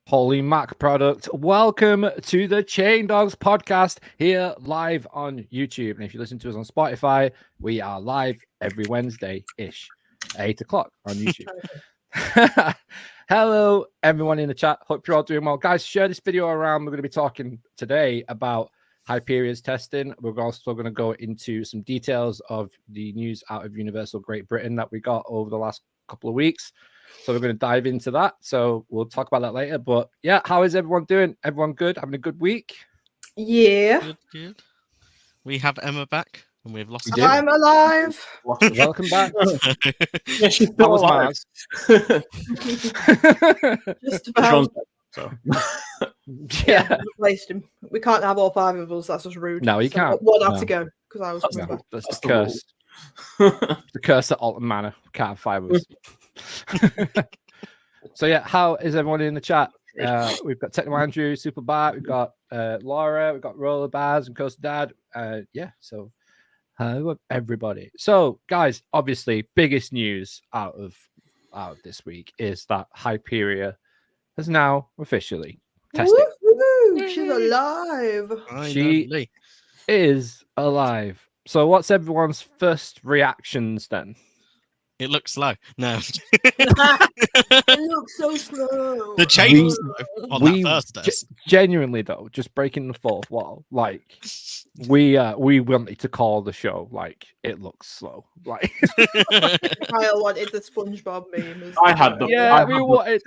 Holy Mac product. Welcome to the Chain Dogs podcast here live on YouTube. And if you listen to us on Spotify, we are live every Wednesday-ish at 8 o'clock on YouTube. Hello, everyone in the chat. Hope you're all doing well. Guys, share this video around. We're going to be talking today about Hyperia's testing. We're also going to go into some details of the news out of Universal Great Britain that we got over the last couple of weeks. So we're going to dive into that. So we'll talk about that later. But yeah, how is everyone doing? Everyone good? Having a good week? Yeah. Good. We have Emma back, and we've lost. I'm alive. Welcome back. Yeah, she's still alive. Just about. So. Yeah, replaced him. We can't have all five of us. That's just rude. No, you can't. One had to go because I was coming back. That's the curse. The curse at Alton Manor. Can't have five of us. So yeah, how is everyone in the chat? We've got Techno Andrew, Super Bat, we've got Laura, we've got Roller Baz and Coast Dad. Yeah, so hello everybody. So guys, obviously biggest news out of this week is that Hyperia has now officially tested. Woo-hoo, she's alive. She is alive. So what's everyone's first reactions then? It looks slow. No. It looks so slow. The change on that first test. Genuinely though, just breaking the fourth wall. Like we wanted to call the show like it looks slow. Like Kyle wanted the SpongeBob meme. I had them. Yeah, we wanted.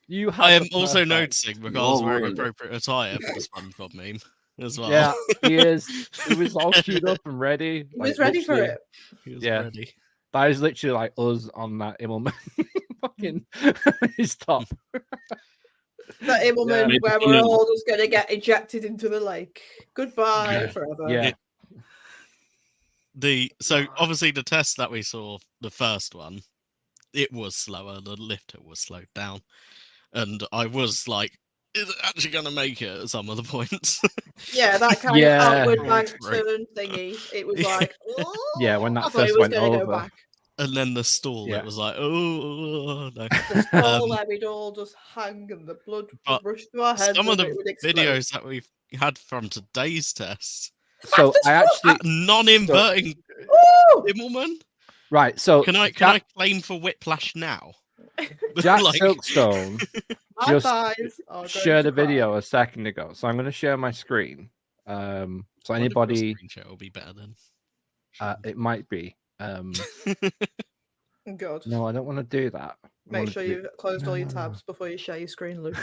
You have I am also noticing because wearing appropriate attire for the SpongeBob meme as well. Yeah, he is. He was all queued up and ready. He was ready for it. He was Yeah. ready. That is literally like us on that Immelman fucking his top. That Immelman where we're all just going to get ejected into the lake. Goodbye forever. Yeah. So obviously the test that we saw, the first one, it was slower. The lifter was slowed down. And I was like, is it actually going to make it at some of the points? Yeah, that kind of outward bank turn thingy. It was like, oh, yeah, when that I thought first it was went gonna over. go back. And then the stall, it was like, oh no. The stall where we'd all just hang and the blood would rush through our heads. Some of the it would explode. videos that we've had from today's test. So I actually non-inverting Immelman. Right. So can I claim for whiplash now? Jack Silkstone just shared a cry. video a second ago, so I'm going to share my screen. So anybody, screen will be better then. it might be. God. No, I don't want to do that. Make sure you've closed all your tabs before you share your screen, Luke.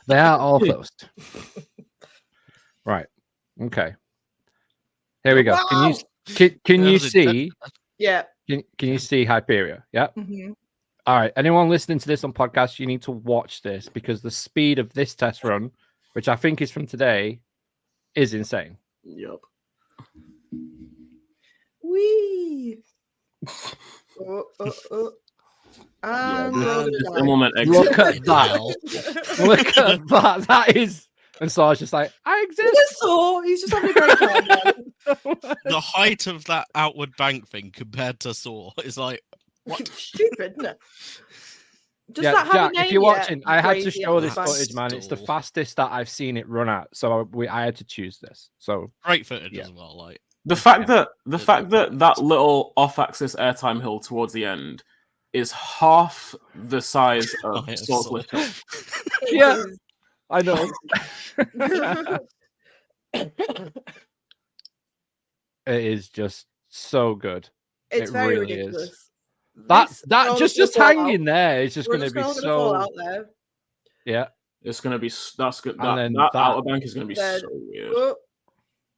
They are all closed. Right. Okay. Here we go. Wow. Can you see? Yeah. Can you see Hyperia? Yeah. Mm-hmm. All right. Anyone listening to this on podcast, you need to watch this because the speed of this test run, which I think is from today, is insane. Yep. Wee. And look at that. Look at that. That is. And so I was just like, I exist. He's just having a great time. The height of that outward bank thing compared to Saw is like, what? Stupid, isn't it? Does yeah, that have Jack, a name if you're yet? watching, I had to show this Outward footage, man. It's the fastest that I've seen it run at. So I had to choose this. So great footage as well. Like the fact that that little off-axis airtime hill towards the end is half the size of Saw's lift hill. Yeah. I know. It is just so good. It's very ridiculous. Is. That just hanging there is just going to be so. Out there. Yeah, it's going to be that's good. And that outer bank is going to be so weird. Oh.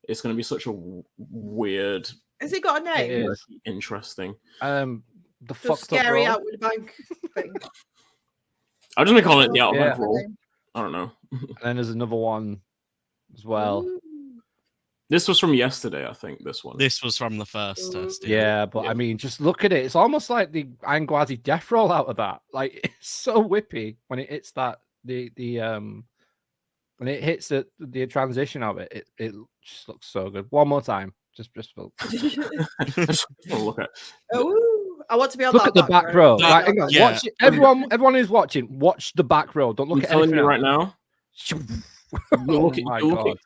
It's going to be such a weird. Has it got a name? Interesting. The fucked scary up outward bank thing. I've just been calling it the outer bank roll. I don't know. And then there's another one as well. Ooh. This was from yesterday, I think. This one. This was from the first test. Yeah, but I mean, just look at it. It's almost like the Angwazi death roll out of that. Like, it's so whippy when it hits that when it hits the transition of it. It just looks so good. One more time, just for... Just look at. Oh, I want to be on Look that at the back row. Like, hang on, yeah. watch it. Everyone who's watching, watch the back row. Don't look I'm at telling anything you else. right now. Oh my God.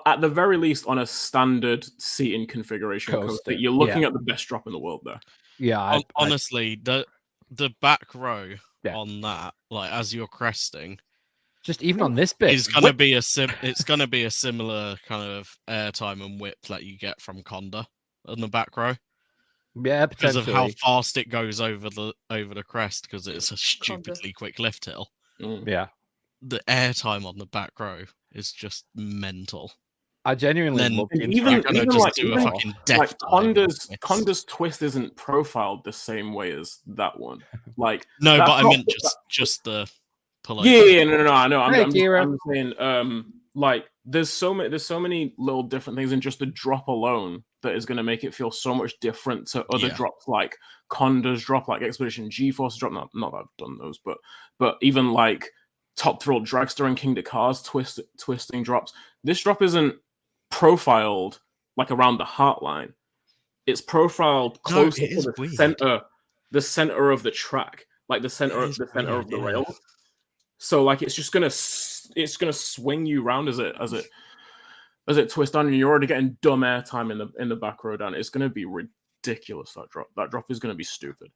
At the very least on a standard seating configuration coaster, you're looking at the best drop in the world there. Yeah, honestly, the back row Yeah. on that, like as you're cresting, just even on this bit, is gonna be it's gonna be a similar kind of airtime and whip that you get from Conda on the back row. Yeah, because potentially. of how fast it goes over the crest, because it's a stupidly quick lift hill. Yeah. The airtime on the back row is just mental. I genuinely then love even like do a fucking death Conda's twist isn't profiled the same way as that one. Like no, but I meant just the pull. Yeah, no, I know. I'm saying like there's so many little different things in just the drop alone that is going to make it feel so much different to other drops like Conda's drop, like Expedition G-Force drop. Not that I've done those, but even like Top Thrill Dragster and King Dakar's twisting drops. This drop isn't profiled like around the heartline. It's profiled close to the center of the track, like the center of the rail. So like it's gonna swing you around as it twists down, and you're already getting dumb airtime in the back row down. It's gonna be ridiculous. That drop is gonna be stupid.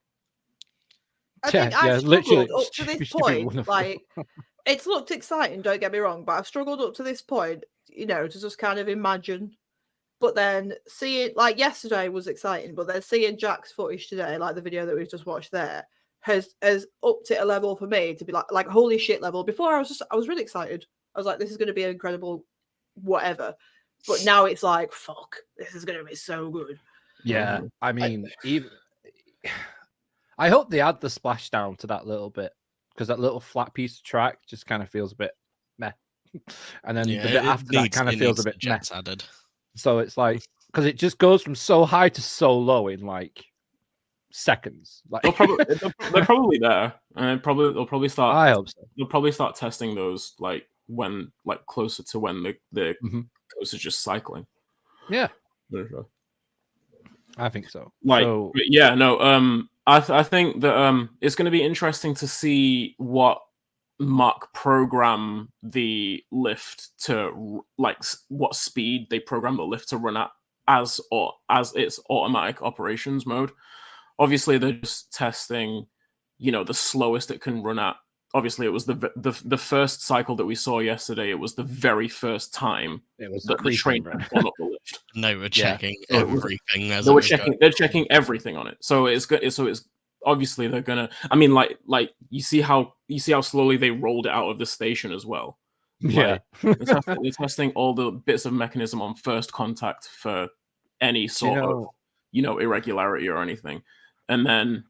I think I've struggled up to this point. Like, it's looked exciting, don't get me wrong, but I've struggled up to this point, to just kind of imagine. But then seeing, like, yesterday was exciting, but then seeing Jack's footage today, like the video that we've just watched there, has upped it a level for me to be like holy shit level. Before I was really excited. I was like, this is going to be an incredible whatever. But now it's like, fuck, this is going to be so good. Yeah, I mean, I hope they add the splashdown to that little bit, because that little flat piece of track just kind of feels a bit meh. And then the bit after that kind of feels a bit meh. Added. So it's like, because it just goes from so high to so low in like seconds. Like they're probably there, and they'll probably start. I hope so. They'll probably start testing those like when closer to when the coast is just cycling. Yeah, I think so. I think that it's going to be interesting to see what Mark program the lift to, like what speed they program the lift to run at as its automatic operations mode. Obviously, they're just testing, the slowest it can run at. Obviously, it was the first cycle that we saw yesterday. It was the very first time that the train had gone up the lift. And they were checking everything. They're checking everything on it. So it's obviously they're gonna. I mean, like you see how slowly they rolled it out of the station as well. Yeah, they're testing all the bits of mechanism on first contact for any sort of irregularity or anything. And then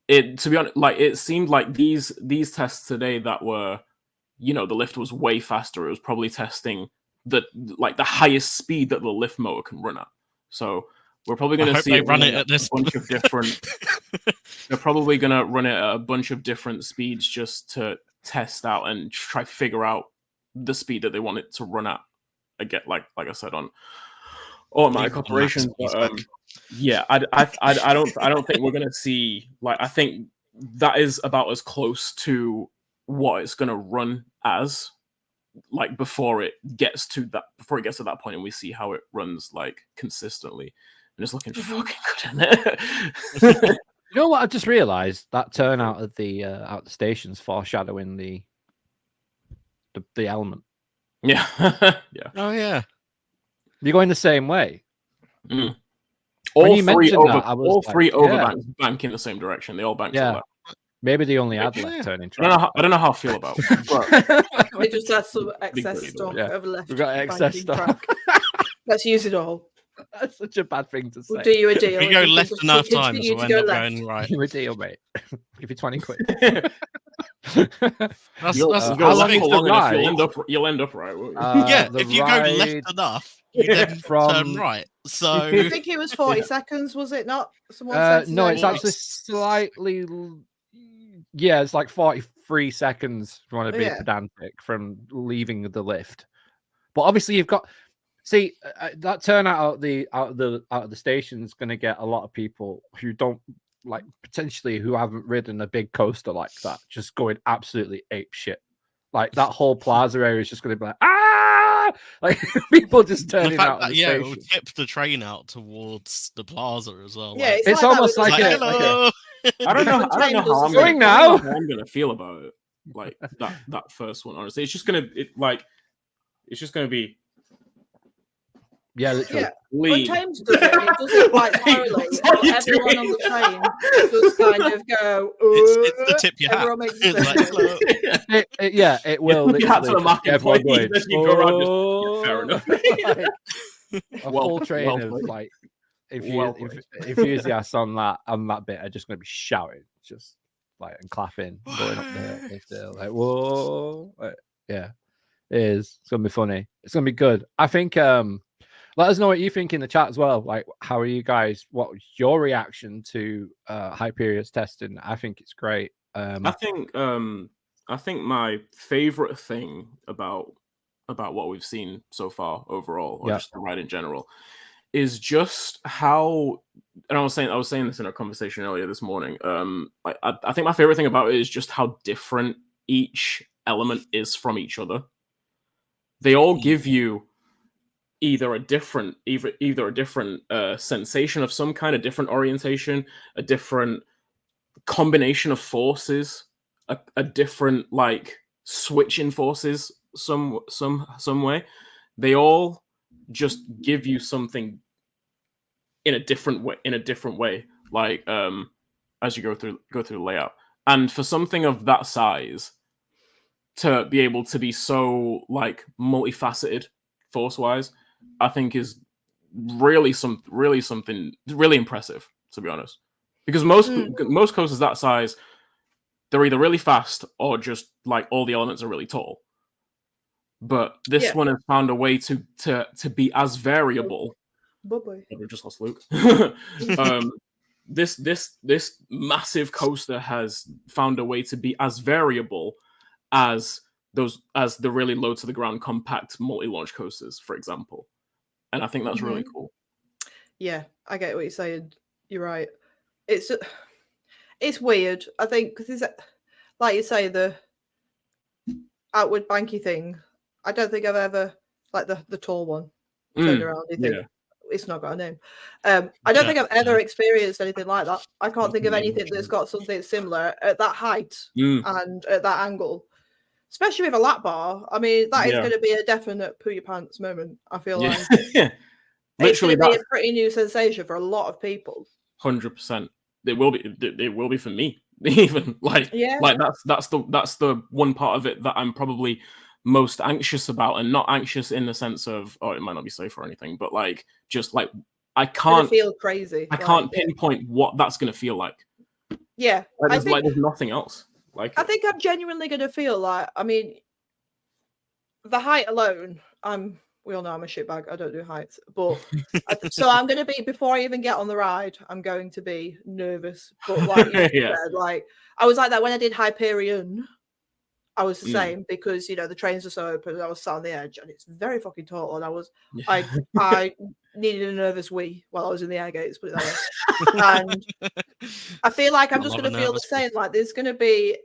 to be honest, it seemed like these tests today that were, the lift was way faster. It was probably testing the highest speed that the lift motor can run at. So we're probably going to see it run it at this bunch of different. They're probably going to run it at a bunch of different speeds just to test out and try figure out the speed that they want it to run at. Again, like I said, on automatic operations. Yeah, I don't think we're gonna see, I think that is about as close to what it's gonna run as, before it gets to that point and we see how it runs consistently, and it's looking fucking good, isn't it? You know what? I just realized that turn out of the station's foreshadowing the element. Yeah. Yeah. Oh yeah. You're going the same way. Mm. All three overbanks bank in the same direction. They all bank to the left. Maybe they only had left turning track. I don't know how I feel about it. We just had some excess stock of left. We've got excess stock. Let's use it all. That's such a bad thing to say. We'll do you a deal. We go left enough times, we'll end up going right. You a deal, mate. Give you 20 quid. That's how long is the ride? You'll end up right. Yeah, if you go left enough, you then turn right. So I think it was 40 seconds, was it not? Someone said no, it's actually slightly. Yeah, it's like 43 seconds. If you want to be pedantic, from leaving the lift. But obviously, you've got that turnout out of the station is going to get a lot of people who don't like, potentially who haven't ridden a big coaster like that, just going absolutely ape shit. Like that whole plaza area is just going to be like, ah, like people just turning out. It will tip the train out towards the plaza as well. Yeah, like, it's almost like hello. I don't know how I'm going now. How I'm gonna feel about it. Like that first one, honestly, it's just gonna be. Yeah, literally. Yeah. When James does it, it does it quite thoroughly. Everyone on the train just kind of go, it's the tip you have. Everyone makes It's like, hello. It will. You have to the market everyone going, going, you go around, fair enough. Like, a full train of like enthusiasts on that bit are just going to be shouting, just like, and clapping, going up there. Still like, whoa, like, yeah, it is. It's going to be funny. It's going to be good. I think. Let us know what you think in the chat as well. Like, how are you guys? What was your reaction to Hyperia's testing? I think it's great. I think my favorite thing about what we've seen so far overall, or just the ride in general, is just how. And I was saying this in a conversation earlier this morning. I think my favorite thing about it is just how different each element is from each other. They all give you either a different sensation of some kind, of different orientation, a different combination of forces, a different like switch in forces some way. They all just give you something in a different way, like as you go through the layout. And for something of that size to be able to be so like multifaceted force wise, I think is really something really impressive, to be honest. Because most coasters that size, they're either really fast or just like all the elements are really tall. But this one has found a way to be as variable. We just lost Luke. This massive coaster has found a way to be as variable as the really low to the ground compact multi-launch coasters, for example. And I think that's really cool. Yeah, I get what you're saying. You're right. It's weird. I think because, like you say, the outward banky thing. I don't think I've ever, like the tall one, turned around. You think it's not got a name. I don't think I've ever experienced anything like that. I can't think of anything that's got something similar at that height and at that angle. Especially with a lap bar. I mean, that is going to be a definite poo your pants moment, I feel like. Literally, it's going to be a pretty new sensation for a lot of people. 100%. It will be for me. Even like that's the one part of it that I'm probably most anxious about, and not anxious in the sense of, oh, it might not be safe or anything, but like just like I can't feel crazy. I can't pinpoint what that's going to feel like. Yeah, there's nothing else. Like, I think I'm genuinely going to feel like, I mean, the height alone, we all know I'm a shitbag. I don't do heights, but so I'm going to be, before I even get on the ride, I'm going to be nervous. But like you said, like I was like that when I did Hyperion. I was the same because the trains are so open and I was sat on the edge and it's very fucking tall, and I needed a nervous wee while I was in the air gates, put it that way. And I feel like I'm just going to feel the same. Like there's going to be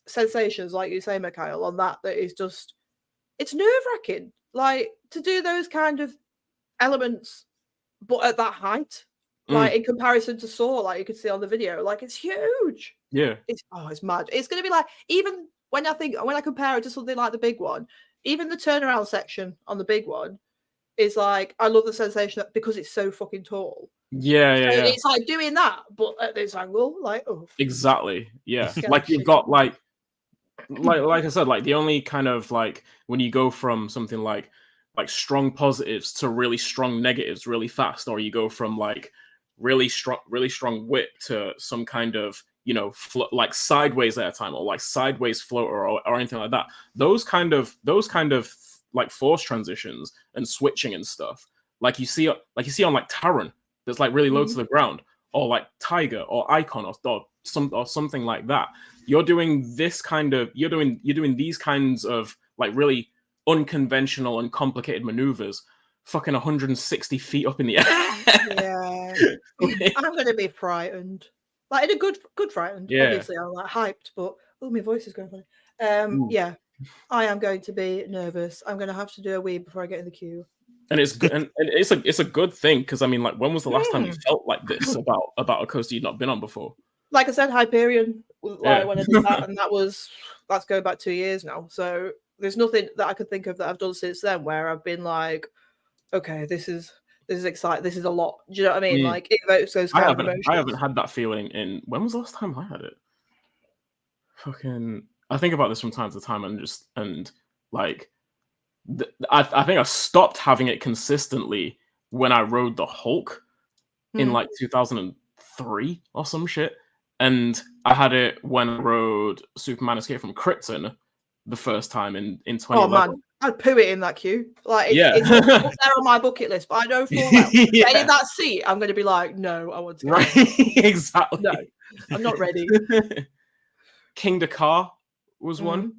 sensations, like you say, Mikhail, on that is just, it's nerve-wracking. Like to do those kind of elements, but at that height, like in comparison to Soar, like you could see on the video, like it's huge. Yeah, it's mad. It's going to be like, even when I compare it to something like the big one, even the turnaround section on the big one is like, I love the sensation that because it's so fucking tall. Yeah. It's like doing that, but at this angle, like, oh, exactly. Yeah, like you've got like I said, like the only kind of like when you go from something like strong positives to really strong negatives really fast, or you go from like really strong whip to some kind of like sideways airtime or like sideways floater or anything like that. Those kind of like force transitions and switching and stuff, like you see on like Terran, that's like really low to the ground, or like Tiger or Icon or something like that. You're doing these kinds of like really unconventional and complicated maneuvers, fucking 160 feet up in the air. Yeah, I'm gonna be frightened, like in a good frightened. Yeah. Obviously, I'm like hyped, but my voice is going funny. Yeah, I am going to be nervous. I'm going to have to do a wee before I get in the queue. And it's good, and it's a good thing, because I mean, like, when was the last time you felt like this about a coaster you'd not been on before? Like I said, Hyperion, like when I did that, and that's going back 2 years now. So there's nothing that I could think of that I've done since then where I've been like, okay, this is exciting. This is a lot. Do you know what I mean? Like, it evokes those kind of emotions. I haven't had that feeling in, when was the last time I had it? Fucking, I think about this from time to time, and like, I think I stopped having it consistently when I rode the Hulk in like 2003 or some shit, and I had it when I rode Superman Escape from Krypton the first time in 2011. Oh man, I'd poo it in that queue. Like, it's up there on my bucket list, but I know full well getting in that seat, I'm going to be like, no, I want to go. Right, exactly. No, I'm not ready. King Dakar was one.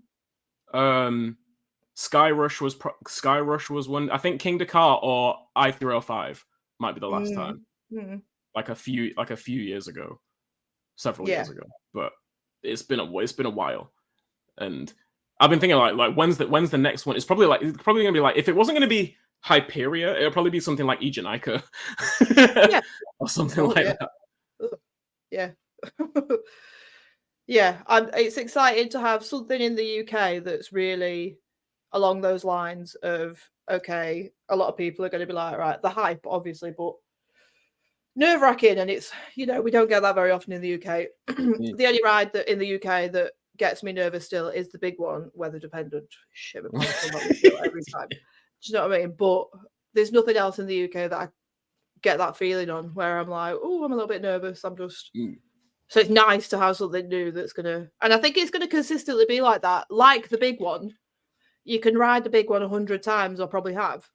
Sky Rush was one. I think King Dakar or I-305 might be the last time. Like a few years ago, several years ago. But it's been a while, and I've been thinking like when's the next one? It's probably gonna be like, if it wasn't gonna be Hyperia, it'll probably be something like Egenica, or something like that. Yeah. Yeah, it's exciting to have something in the UK that's really along those lines of, okay, a lot of people are going to be like, right, the hype, obviously, but nerve-wracking, and it's, we don't get that very often in the UK. The only ride that in the UK that gets me nervous still is the big one, weather dependent. Shit, every time. Do you know what I mean? But there's nothing else in the UK that I get that feeling on where I'm like, oh, I'm a little bit nervous. I'm just... So it's nice to have something new that's going to... And I think it's going to consistently be like that. Like the big one, you can ride the big one 100 times, or probably have,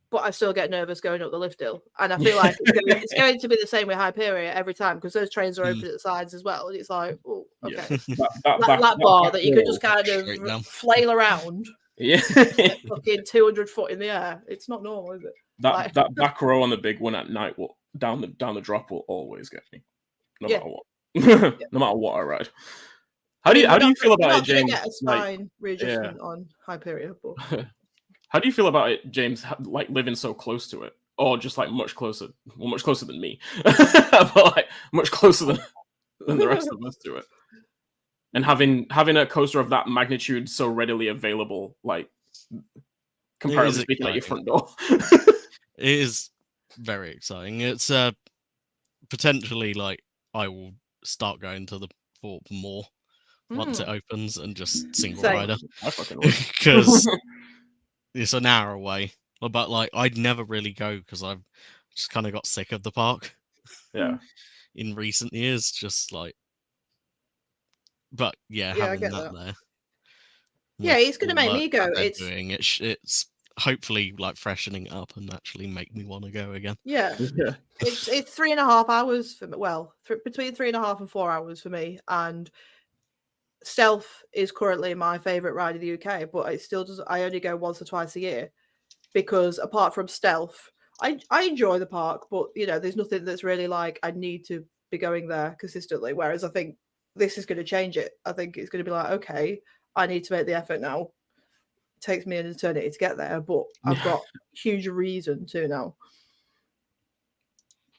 but I still get nervous going up the lift hill. And I feel like it's going to be the same with Hyperia every time, because those trains are open at the sides as well. And it's like, oh, okay. That bar that you could just kind of flail around. Yeah. Fucking 200 foot in the air. It's not normal, is it? That back row on the big one at night down the drop will always get me. No matter what. No matter what I ride. How do you feel about it, James? Get a spine readjustment on Hyperia, but... How do you feel about it, James? Like living so close to it, or just like much closer than me, but like much closer than the rest of us to it, and having a coaster of that magnitude so readily available, like comparatively speaking, at your front door. It is very exciting. It's potentially like I will start going to the Thorpe more once it opens, and just single rider, because it's an hour away. But like, I'd never really go because I've just kind of got sick of the park. Yeah. In recent years, just like, but having that there. Yeah, it's going to make me go. It's hopefully like freshening it up and actually make me want to go again. Yeah. It's 3.5 hours for me. Well, between 3.5 and 4 hours for me. And Stealth is currently my favorite ride in the UK, but it still does. I only go once or twice a year, because apart from Stealth, I enjoy the park, but there's nothing that's really like I need to be going there consistently. Whereas I think this is going to change it. I think it's going to be like, okay, I need to make the effort now. It takes me an eternity to get there, but I've got huge reason to now.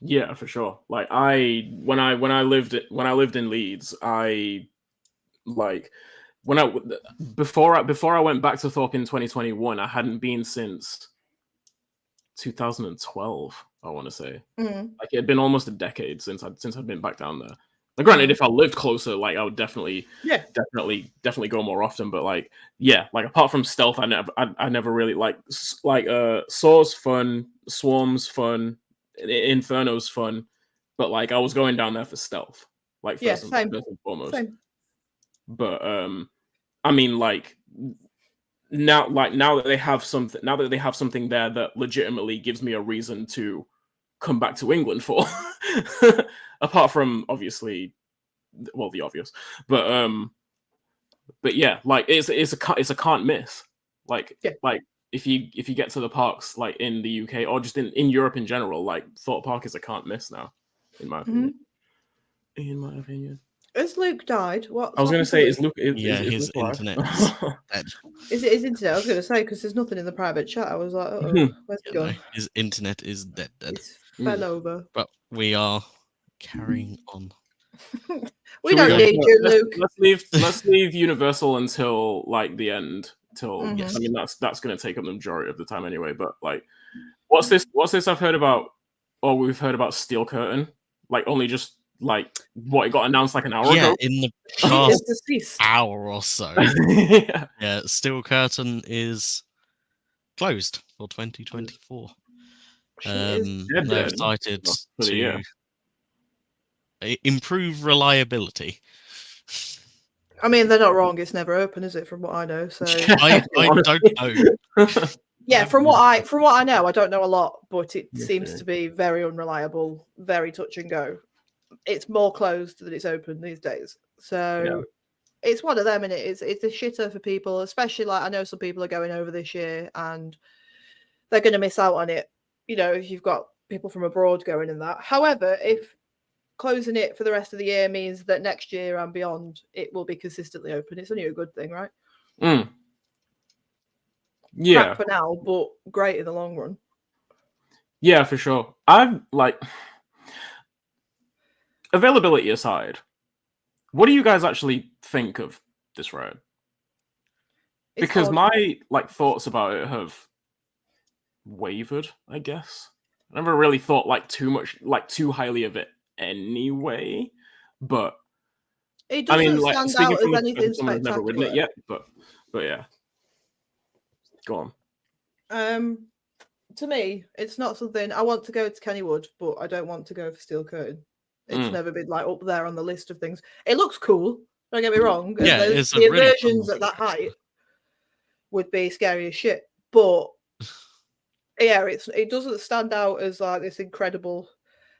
Yeah, for sure. Like when I lived in Leeds, before I went back to Thorpe in 2021, I hadn't been since 2012, I want to say. Like, it had been almost a decade since I'd been back down there. Like, granted, if I lived closer, like, I would definitely go more often. But like apart from Stealth, I never really like Saw's fun, Swarm's fun, Inferno's fun, but like I was going down there for Stealth. Like first and foremost. Same. But I mean, like now that they have something there that legitimately gives me a reason to come back to England for, apart from obviously, well, the obvious, but yeah, like it's a can't miss. Like if you get to the parks like in the UK or just in Europe in general, like Thorpe Park is a can't miss now, in my opinion. In my opinion. Has Luke died? What? I was going to say, is Luke? His internet is dead. Is it his internet? I was going to say because there's nothing in the private chat. I was like, oh, where's he gone? No, his internet is dead. It's fell over. But we are carrying on. we don't need you, Luke. Let's leave Universal until like the end. I mean, that's going to take up the majority of the time anyway. But like, what's this? I've heard about, or we've heard about Steel Curtain. Like only just. Like what it got announced like an hour ago. In the past hour or so. Yeah, Steel Curtain is closed for 2024. They've cited to improve reliability. I mean, they're not wrong. It's never open, is it? From what I know, so I don't know. Yeah, from what I know, I don't know a lot, but it seems to be very unreliable, very touch and go. It's more closed than it's open these days. So it's one of them, and it's a shitter for people, especially like I know some people are going over this year and they're going to miss out on it. You know, if you've got people from abroad going in that. However, if closing it for the rest of the year means that next year and beyond it will be consistently open, it's only a good thing, right? Yeah. Crap for now, but great in the long run. Yeah, for sure. I'm like. Availability aside, what do you guys actually think of this ride? Because my like thoughts about it have wavered, I guess. I never really thought like too highly of it anyway. But it doesn't stand out as anything someone who's never ridden it yet, but yeah. Go on. To me, it's not something I want to go to Kennywood, but I don't want to go for Steel Curtain. It's never been like up there on the list of things. It looks cool. Don't get me wrong. Yeah, it's the inversions at that height would be scary as shit. But yeah, it doesn't stand out as like this incredible.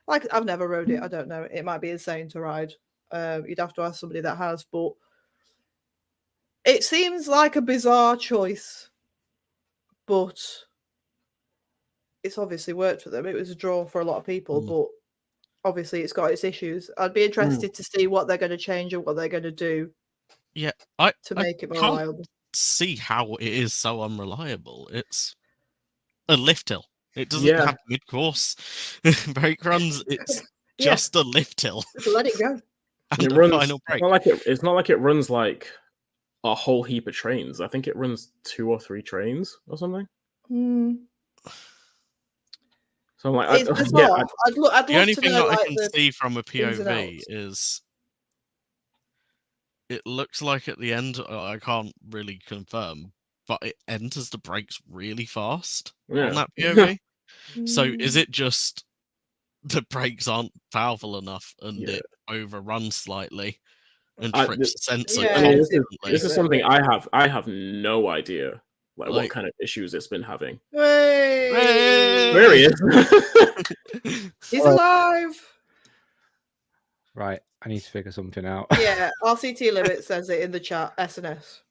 Like I've never rode it. I don't know. It might be insane to ride. You'd have to ask somebody that has. But it seems like a bizarre choice. But it's obviously worked for them. It was a draw for a lot of people, but. Obviously, it's got its issues. I'd be interested to see what they're going to change and what they're going to do. Yeah, to make it more reliable. See how it is so unreliable. It's a lift hill. It doesn't have mid-course brake runs. It's just a lift hill. Just let it go. And it runs. Final break. It's not like it runs like a whole heap of trains. I think it runs 2 or 3 trains or something. So I'm like, I'd love the only to thing know, that I can see from a POV is it looks like at the end, I can't really confirm, but it enters the brakes really fast on that POV. So is it just the brakes aren't powerful enough and it overruns slightly and trips the sensor? This is something I have no idea. Like what kind of issues it's been having. There he is. He's alive. Right, I need to figure something out. Yeah, RCT Limit says it in the chat. SNS.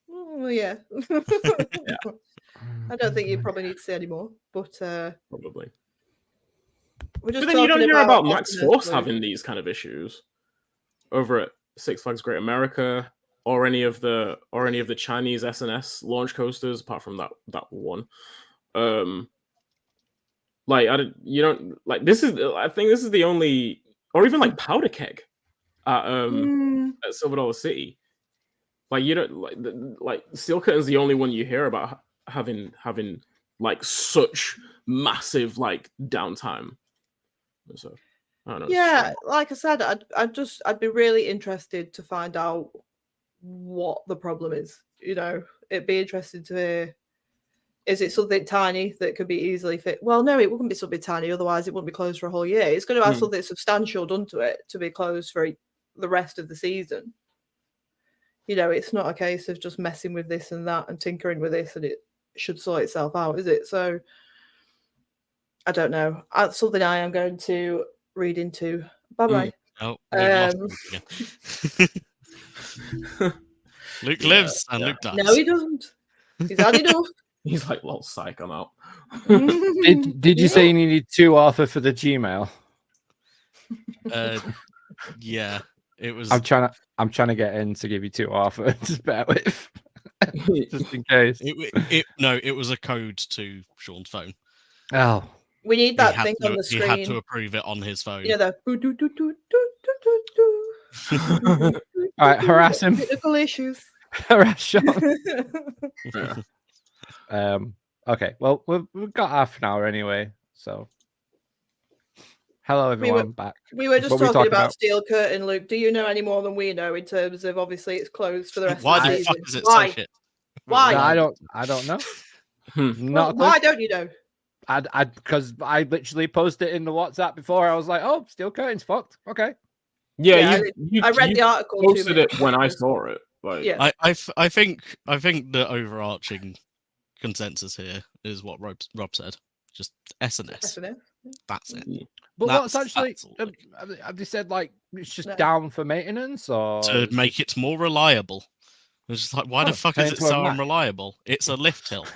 Yeah. I don't think you probably need to say anymore, but probably. We're just but then you don't hear about Max Force having these kind of issues over at Six Flags Great America. Or any of the Chinese SNS launch coasters, apart from that one. Like I think this is the only, or even like Powder Keg at Silver Dollar City. Like you don't like Steel Curtain's the only one you hear about having like such massive like downtime. So I don't know. Yeah, like I said, I'd be really interested to find out what the problem is. You know, it'd be interesting to hear. Is it something tiny that could be easily fit? Well, no, it wouldn't be something tiny. Otherwise, it wouldn't be closed for a whole year. It's going to have something substantial done to it to be closed for the rest of the season. You know, it's not a case of just messing with this and that and tinkering with this and it should sort itself out, is it? So I don't know. That's something I am going to read into. Bye-bye. Oh, Luke lives and Luke dies. No, he doesn't. He's had enough. He's like, well, psych, I'm out. Did you say you needed 2 Arthur for the Gmail? Yeah, it was. I'm trying to get in to give you 2 Arthur. Just bear with, just in case. It was a code to Sean's phone. Oh, we need that thing on the screen. He had to approve it on his phone. Yeah, the. All right, harass him. Technical issues. Harass Sean. Okay, well, we've got half an hour anyway, so. Hello, everyone. Back. We were just talking about Steel Curtain, Luke. Do you know any more than we know in terms of obviously it's closed for the rest of the season? Why the fuck is it so shit? Why? No, I don't know. Why don't you know? Because I literally posted it in the WhatsApp before. I was like, "Oh, Steel Curtain's fucked." Okay. Yeah, I read the article. Posted it when I saw it. Like, yeah, I think the overarching consensus here is what Rob said. Just S&S. That's it. But what's actually have they said like it's just down for maintenance or to make it more reliable? It's just like, why the fuck is it so unreliable? It's a lift hill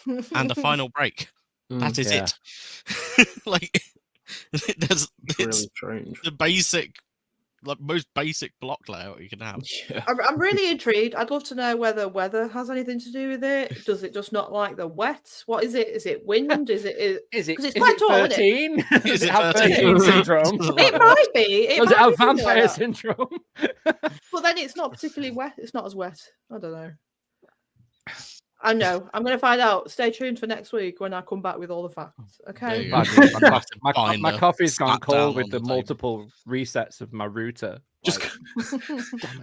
and a final brake. That is it. Like, it's really strange. The basic, like most basic block layout you can have. Yeah. I'm really intrigued. I'd love to know whether weather has anything to do with it. Does it just not like the wet? What is it? Is it wind? Is it? Because it's quite tall, 13? Isn't it? Is it have 13 syndrome? It might be. Does it have vampire syndrome? Well, then it's not particularly wet. It's not as wet. I don't know. I know. I'm going to find out. Stay tuned for next week when I come back with all the facts. Okay. My coffee's gone cold with the multiple resets of my router. Just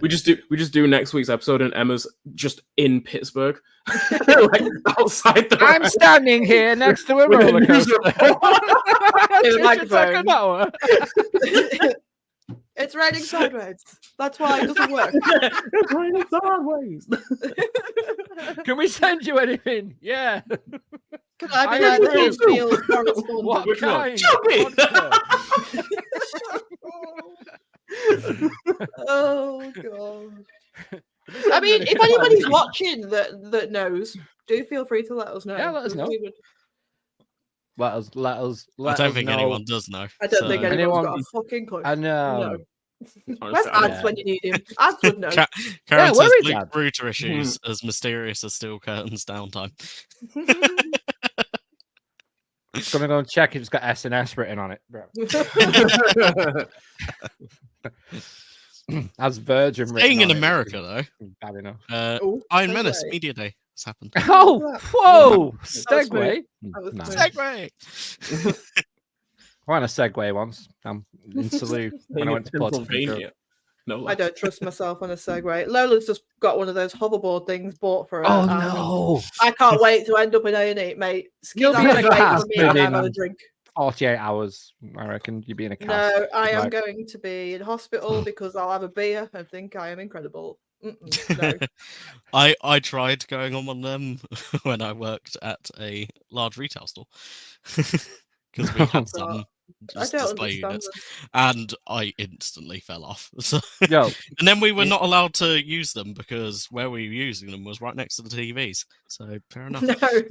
we just do next week's episode and Emma's just in Pittsburgh, like outside the. I'm standing here next to a roller coaster. It's raining sideways. That's why it doesn't work. It's raining sideways. Can we send you anything? Yeah. Can I be like the field correspondent? What kind? Oh god. I mean, if anybody's watching that knows, do feel free to let us know. Yeah, let us know. Let us. I don't think anyone does know. I don't think anyone's got a fucking clue. I know. No. Where's Ads when you need him? Ads would know. Karen says Luke router issues as mysterious as Steel Curtain's downtime. Just gonna go and check if it's got S&S written on it, bro. As Virgin. Staying in America though. Bad enough. Iron Menace Media Day has happened. Oh, whoa! Segway. Segway. I went a Segway once. In Salou when I went to Pennsylvania. No, I don't trust myself on a Segway. Lola's just got one of those hoverboard things bought for her. Oh no! I can't wait to end up in A&E, mate. You'll be in a cast have a drink. 48 hours, I reckon. You'll be in a cast. No, I am going to be in hospital because I'll have a beer and think I am incredible. No. I tried going on one of them when I worked at a large retail store because we had some display units, and I instantly fell off. So, and then we were not allowed to use them because where we were using them was right next to the TVs. So fair enough. No. Do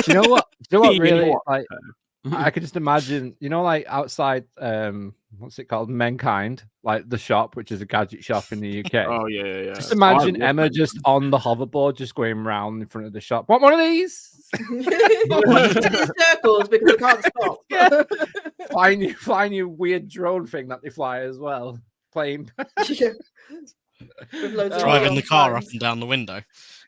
you know what? Really? Like, I could just imagine, like outside, what's it called? Mankind, like the shop, which is a gadget shop in the UK. Oh yeah. Just imagine Emma just on the hoverboard, just going round in front of the shop. Want one of these? Circles because I can't stop. Yeah. Flying you weird drone thing that they fly as well. Playing. Driving the car up and down the window.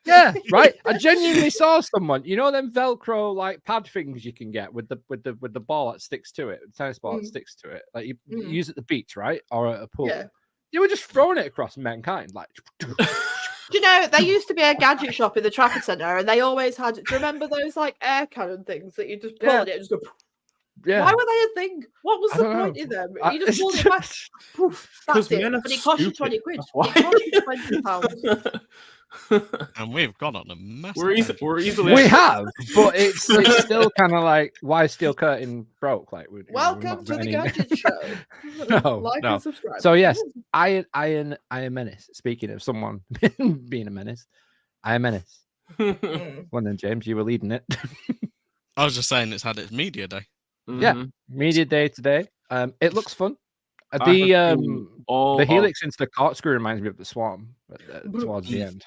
Yeah, right. I genuinely saw someone. You know them Velcro like pad things you can get with the ball that sticks to it, the tennis ball that sticks to it. Like you use at the beach, right, or at a pool. Yeah. You were just throwing it across Mankind, like. Do you know there used to be a gadget shop in the Trafford Centre, and they always had. Do you remember those like air cannon things that you just pull and it just go? Yeah. Why were they a thing? What was the point in them? You just pulled it back. Poof, that's it. But it cost you 20 quid. It cost you £20. And we've gone on a massive. We're easily. We have, but it's still kind of like why steel curtain broke. Like, welcome to the Gadget Show. No, and subscribe. So yes, Iron Menace. Speaking of someone being a menace, Iron Menace. Well then, James, you were leading it. I was just saying it's had its media day. Yeah, media day today. It looks fun. The helix into the corkscrew reminds me of the Swarm towards the end,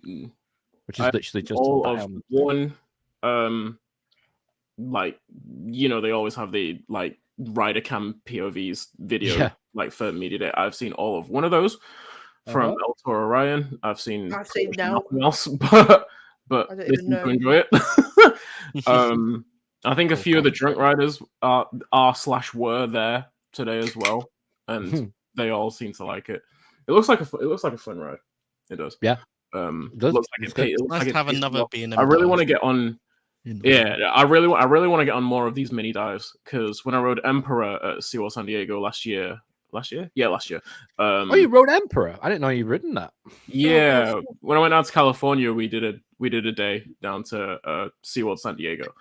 which is literally just all of one. Like, you know, they always have the like rider cam POVs video like for media day. I've seen all of one of those from El Toro Orion. I've seen nothing else, but I don't they even seem know. to enjoy it. I think a few of the drunk riders were there today as well, and they all seem to like it. It looks like a fun ride. It does. Yeah. It looks like it looks nice like to have another B&M. I really want to get on. Yeah, I really want to get on more of these mini dives because when I rode Emperor at SeaWorld San Diego last year. Yeah, last year. You rode Emperor? I didn't know you'd ridden that. Yeah, when I went out to California, we did a day down to SeaWorld San Diego.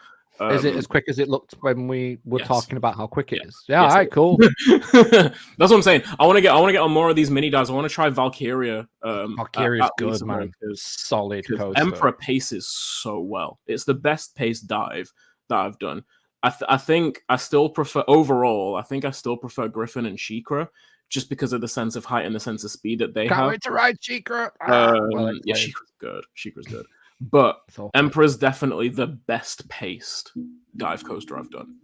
Is it as quick as it looked when we were talking about how quick it is? Yeah, all right, cool. That's what I'm saying. I want to get on more of these mini dives. I want to try Valkyria. Valkyria's good, man. Solid coaster. Emperor paces so well. It's the best paced dive that I've done. I think I still prefer Griffin and Shikra just because of the sense of height and the sense of speed that they have. Can't wait to ride Shikra. Yeah, Shikra's good. Shikra's good. But Emperor's definitely the best paced dive coaster I've done.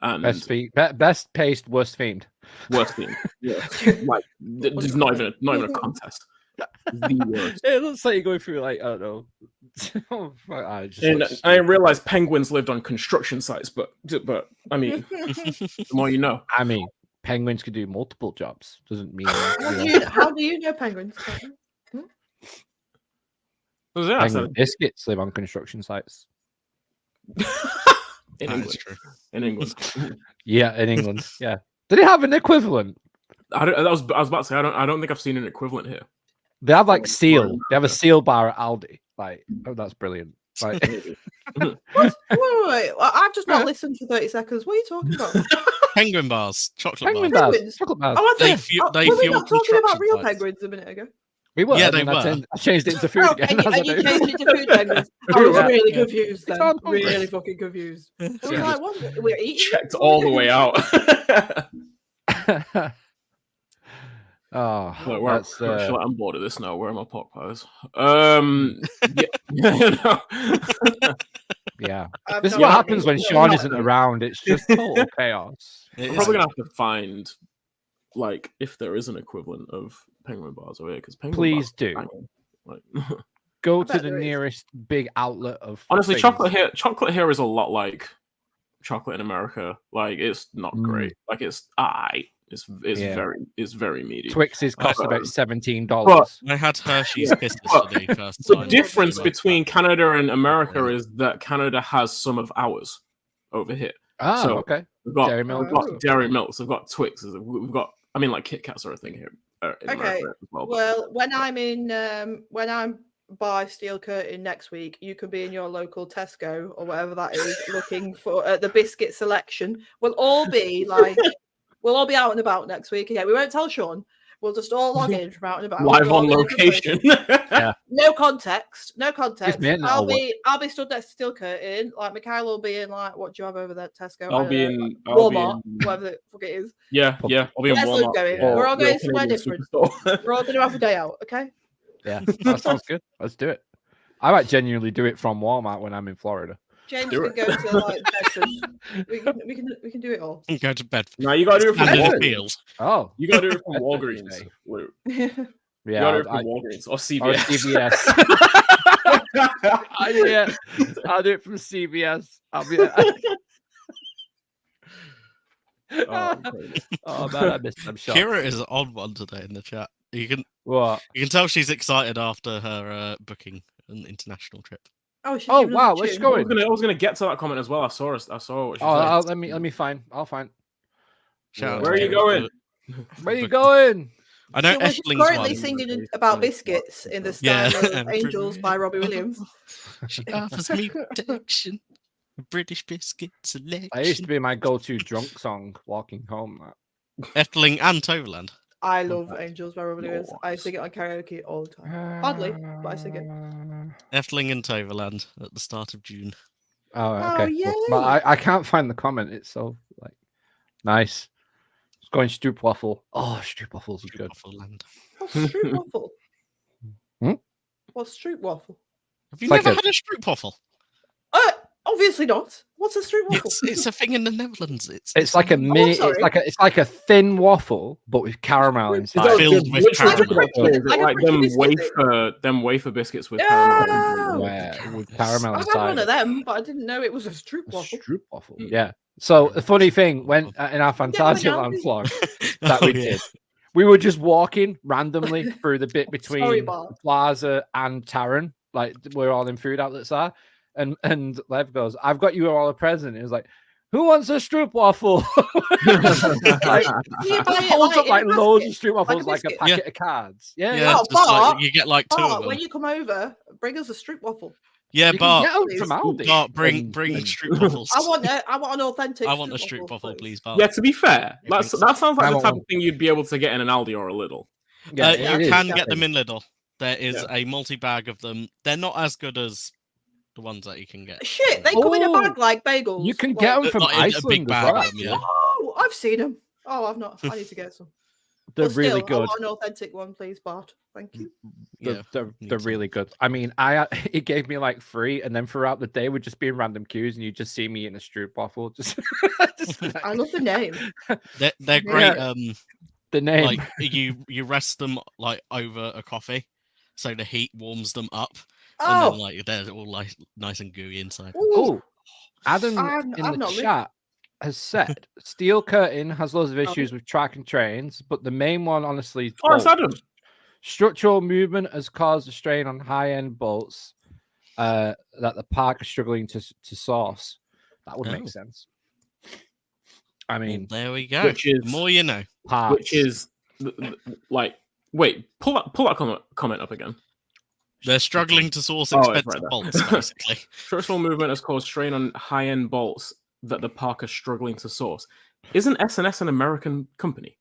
And best paced, worst themed. Worst themed. Yeah. Like there's not even a contest. The worst. It looks like you're going through like I don't know. I realized penguins lived on construction sites, but I mean, the more you know. I mean, penguins could do multiple jobs. Doesn't mean. How do you know penguins? Penguin biscuits live on construction sites. In England. In England. Yeah, in England. Yeah. Did it have an equivalent? I was about to say I don't think I've seen an equivalent here. They have like seal. They have a seal bar at Aldi. Like, that's brilliant. Like, wait. I've just not listened for 30 seconds. What are you talking about? Penguin bars, chocolate penguin bars. Chocolate bars. Oh, They were we not talking about real sites. penguins a minute ago? We were. Yeah, they were. were. I changed it into food again. And you changed it to food penguins. I was really confused then. Really fucking confused. I was like, what? We're eating. Checked all the way out. I'm bored of this now. Where are my pot pies? Yeah. This is what happens when Sean isn't around. It's just total chaos. I'm probably gonna have to find, like, if there is an equivalent of penguin bars over here. Because please do. Go to the nearest big outlet of. Honestly, chocolate here is a lot like chocolate in America. Like, it's not great. Like, it's It's very meaty. Twixes cost about $17. I had Hershey's Kisses today first. The difference between Canada and America is that Canada has some of ours over here. So, okay. We've got Dairy Milk. We've got Dairy Milks. We've got Twixes. We've got. I mean, like Kit Kats are a thing here. Okay. As well, when I'm by Steel Curtain next week, you can be in your local Tesco or whatever that is, looking for the biscuit selection. We'll all be out and about next week. Yeah, we won't tell Sean. We'll just all log in from out and about. Live on location. Yeah. No context. I'll be stood next to Steel Curtain. Like, Mikhail will be in, like, what do you have over there, Tesco? I'll be in Walmart, whatever the fuck it is. Yeah. I'll be in Walmart. We're all going somewhere different. We're all going to have a day out, okay? Yeah, that sounds good. Let's do it. I might genuinely do it from Walmart when I'm in Florida. James can go to, like, Texas. We can do it all. Go to bed. No, you gotta do it from Walgreens. Oh, you gotta do it from Walgreens. Yeah, you gotta do it from Walgreens or CVS. I'll do it from CVS. I'll be. Oh man, I missed them shots. Kira is on one today in the chat. You can what? You can tell she's excited after her booking an international trip. Oh, wow, where's she going? I was gonna get to that comment as well. I saw what she said. Let me find. I'll find. Where are you going? Where are you going? I know so she's currently singing about biscuits in the style of Angels by Robbie Williams. She offers me protection. British biscuit selection. I used to be my go-to drunk song walking home. Effling and Toverland. I love Angels by Robbie Williams. I sing it on karaoke all the time. Badly, but I sing it. Effling and Toverland at the start of June. Oh, okay. Yay. But I can't find the comment. It's so nice. It's going Stroopwafel. Oh, Stroopwafel's good. Land. What's Stroopwafel? What's Stroopwafel? Have you never had a Stroopwafel? Obviously not. What's a Stroopwafel? It's a thing in the Netherlands. It's like a mini. It's like a thin waffle, but with caramel inside. Filled with caramel. Like them wafer biscuits with caramel. With caramel inside. I had one of them, but I didn't know it was a Stroopwafel. Stroopwafel. Yeah. So the funny thing, when in our Fantasyland vlog that we did, we were just walking randomly through the bit between Plaza and Taran, like where all them food outlets are. And Lev goes, "I've got you all a present." He was like, "Who wants a Stroopwafel?" Holds up like loads of Stroopwafels, like a packet of cards. Yeah. Bart, you get like 2 of them. When you come over, bring us a Stroopwafel. Yeah, Bart. From Aldi. Bart, bring Stroopwafels. I want an authentic. I want a Stroopwafel, please, Bart. Yeah, to be fair, that sounds like the type of thing you'd be able to get in an Aldi or a Lidl. Yeah, you can get them in Lidl. There is a multi-bag of them. They're not as good as the ones that you can get. Shit, they come in a bag like bagels. You can get them from Iceland. A big bag as of them, yeah. Oh, I've seen them. Oh, I've not. I need to get some. They're really good. I want an authentic one, please, Bart. Thank you. They're really good. I mean, it gave me like 3, and then throughout the day would just be in random queues, and you just see me in a Stroopwafel. Just I love the name. They're great. The name. Like you rest them like over a coffee, so the heat warms them up. And then, like, they're all like nice and gooey inside. Oh, Adam in the chat has said Steel Curtain has loads of issues with track and trains, but the main one, honestly, structural movement has caused a strain on high-end bolts that the park is struggling to source. That would make sense. I mean, there we go. The more you know. Parts. Which is like, wait, pull that comment up again. They're struggling to source expensive bolts, basically. Structural movement has caused strain on high-end bolts that the park is struggling to source. Isn't S&S an American company?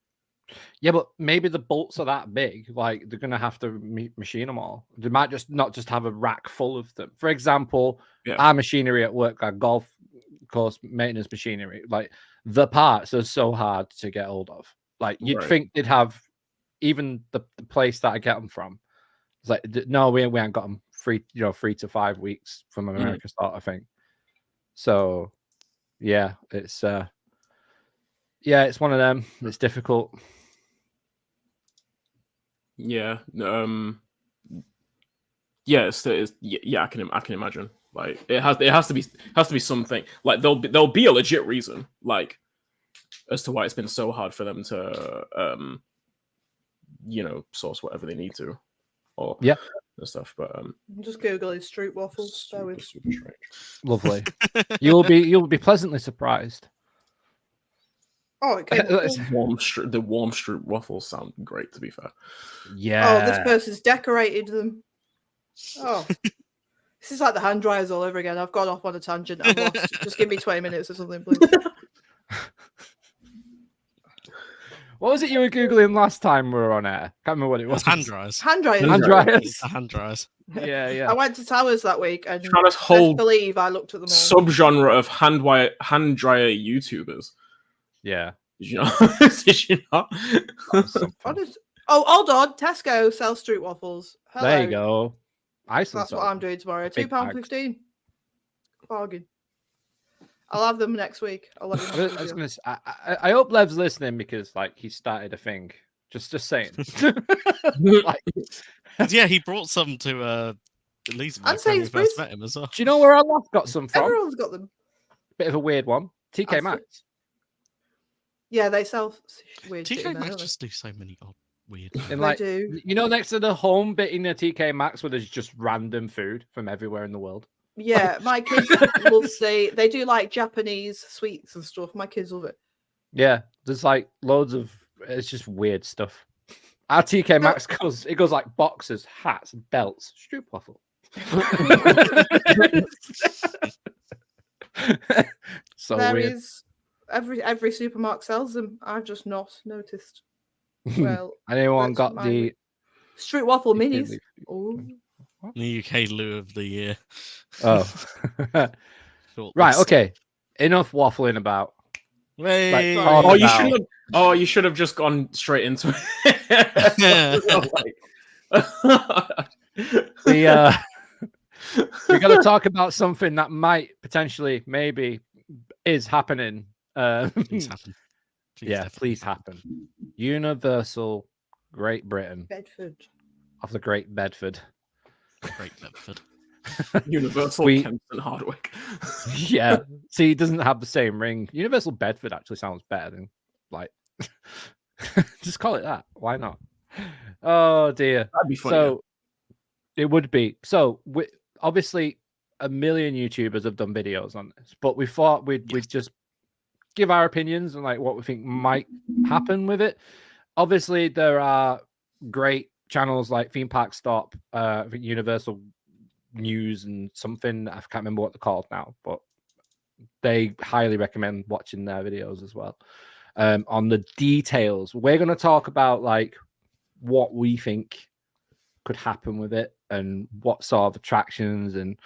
Yeah, but maybe the bolts are that big. Like, they're going to have to machine them all. They might not just have a rack full of them. For example, our machinery at work, our golf course maintenance machinery, like, the parts are so hard to get hold of. Like, you'd think they'd have even the place that I get them from. It's like, no, we ain't got them 3 to 5 weeks from America start, I think. So, yeah, it's one of them. It's difficult. Yeah. I can imagine. Like, it has to be something. Like, there'll be a legit reason, like, as to why it's been so hard for them to source whatever they need to. Or and stuff, but I'm just googling Stroopwafels. Super strange. Lovely. You'll be pleasantly surprised. Oh, okay. The warm Stroopwafels sound great, to be fair. Yeah. Oh, this person's decorated them. Oh, this is like the hand dryers all over again. I've gone off on a tangent. I'm lost. Just give me 20 minutes or something, please. What was it you were Googling last time we were on air? Can't remember what it was. Hand dryers. Hand dryers. Hand dryers. Yeah. I went to Towers that week and Travis whole believe I looked at them all. Subgenre of hand dryer YouTubers. Yeah. Did you know? Did you not? Oh, hold on. Tesco sells Stroopwafels. Hello. There you go. That's what I'm doing tomorrow. £2.15. Bargain. I'll have them next week. I'll let you know. I hope Lev's listening because, like, he started a thing. Just saying. Yeah, he brought some to Lisa when we first met him as well. Do you know where our last got some from? Everyone's got them. Bit of a weird one. TK Maxx. Yeah, they sell weird shit. TK Maxx just do so many odd weird. And like, next to the home bit in the TK Maxx where there's just random food from everywhere in the world. Yeah, my kids love they do like Japanese sweets and stuff. My kids love it. Yeah, there's like loads of it's just weird stuff. Our TK Maxx goes like boxes, hats, belts, stroopwafel. So there weird. Is every supermarket sells them. I've just not noticed. Well, anyone got the stroopwafel minis? Oh, the UK Loo of the Year. Oh, right. Okay, enough waffling about. Like, you shouldn't have. Oh, you should have just gone straight into it. We got to talk about something that might potentially, maybe, is happening. Please happen. Please happen. Universal Great Britain. Bedford. Of the Great Bedford. Great Bedford. Universal Kempston Hardwick. Yeah. See, it doesn't have the same ring. Universal Bedford actually sounds better than like just call it that. Why not? Oh dear. That'd be funny. So it would be. So obviously a million YouTubers have done videos on this, but we thought we'd just give our opinions and like what we think might happen with it. Obviously, there are great channels like Theme Park Stop, Universal News and something. I can't remember what they're called now, but they highly recommend watching their videos as well. On the details, we're going to talk about like what we think could happen with it and what sort of attractions and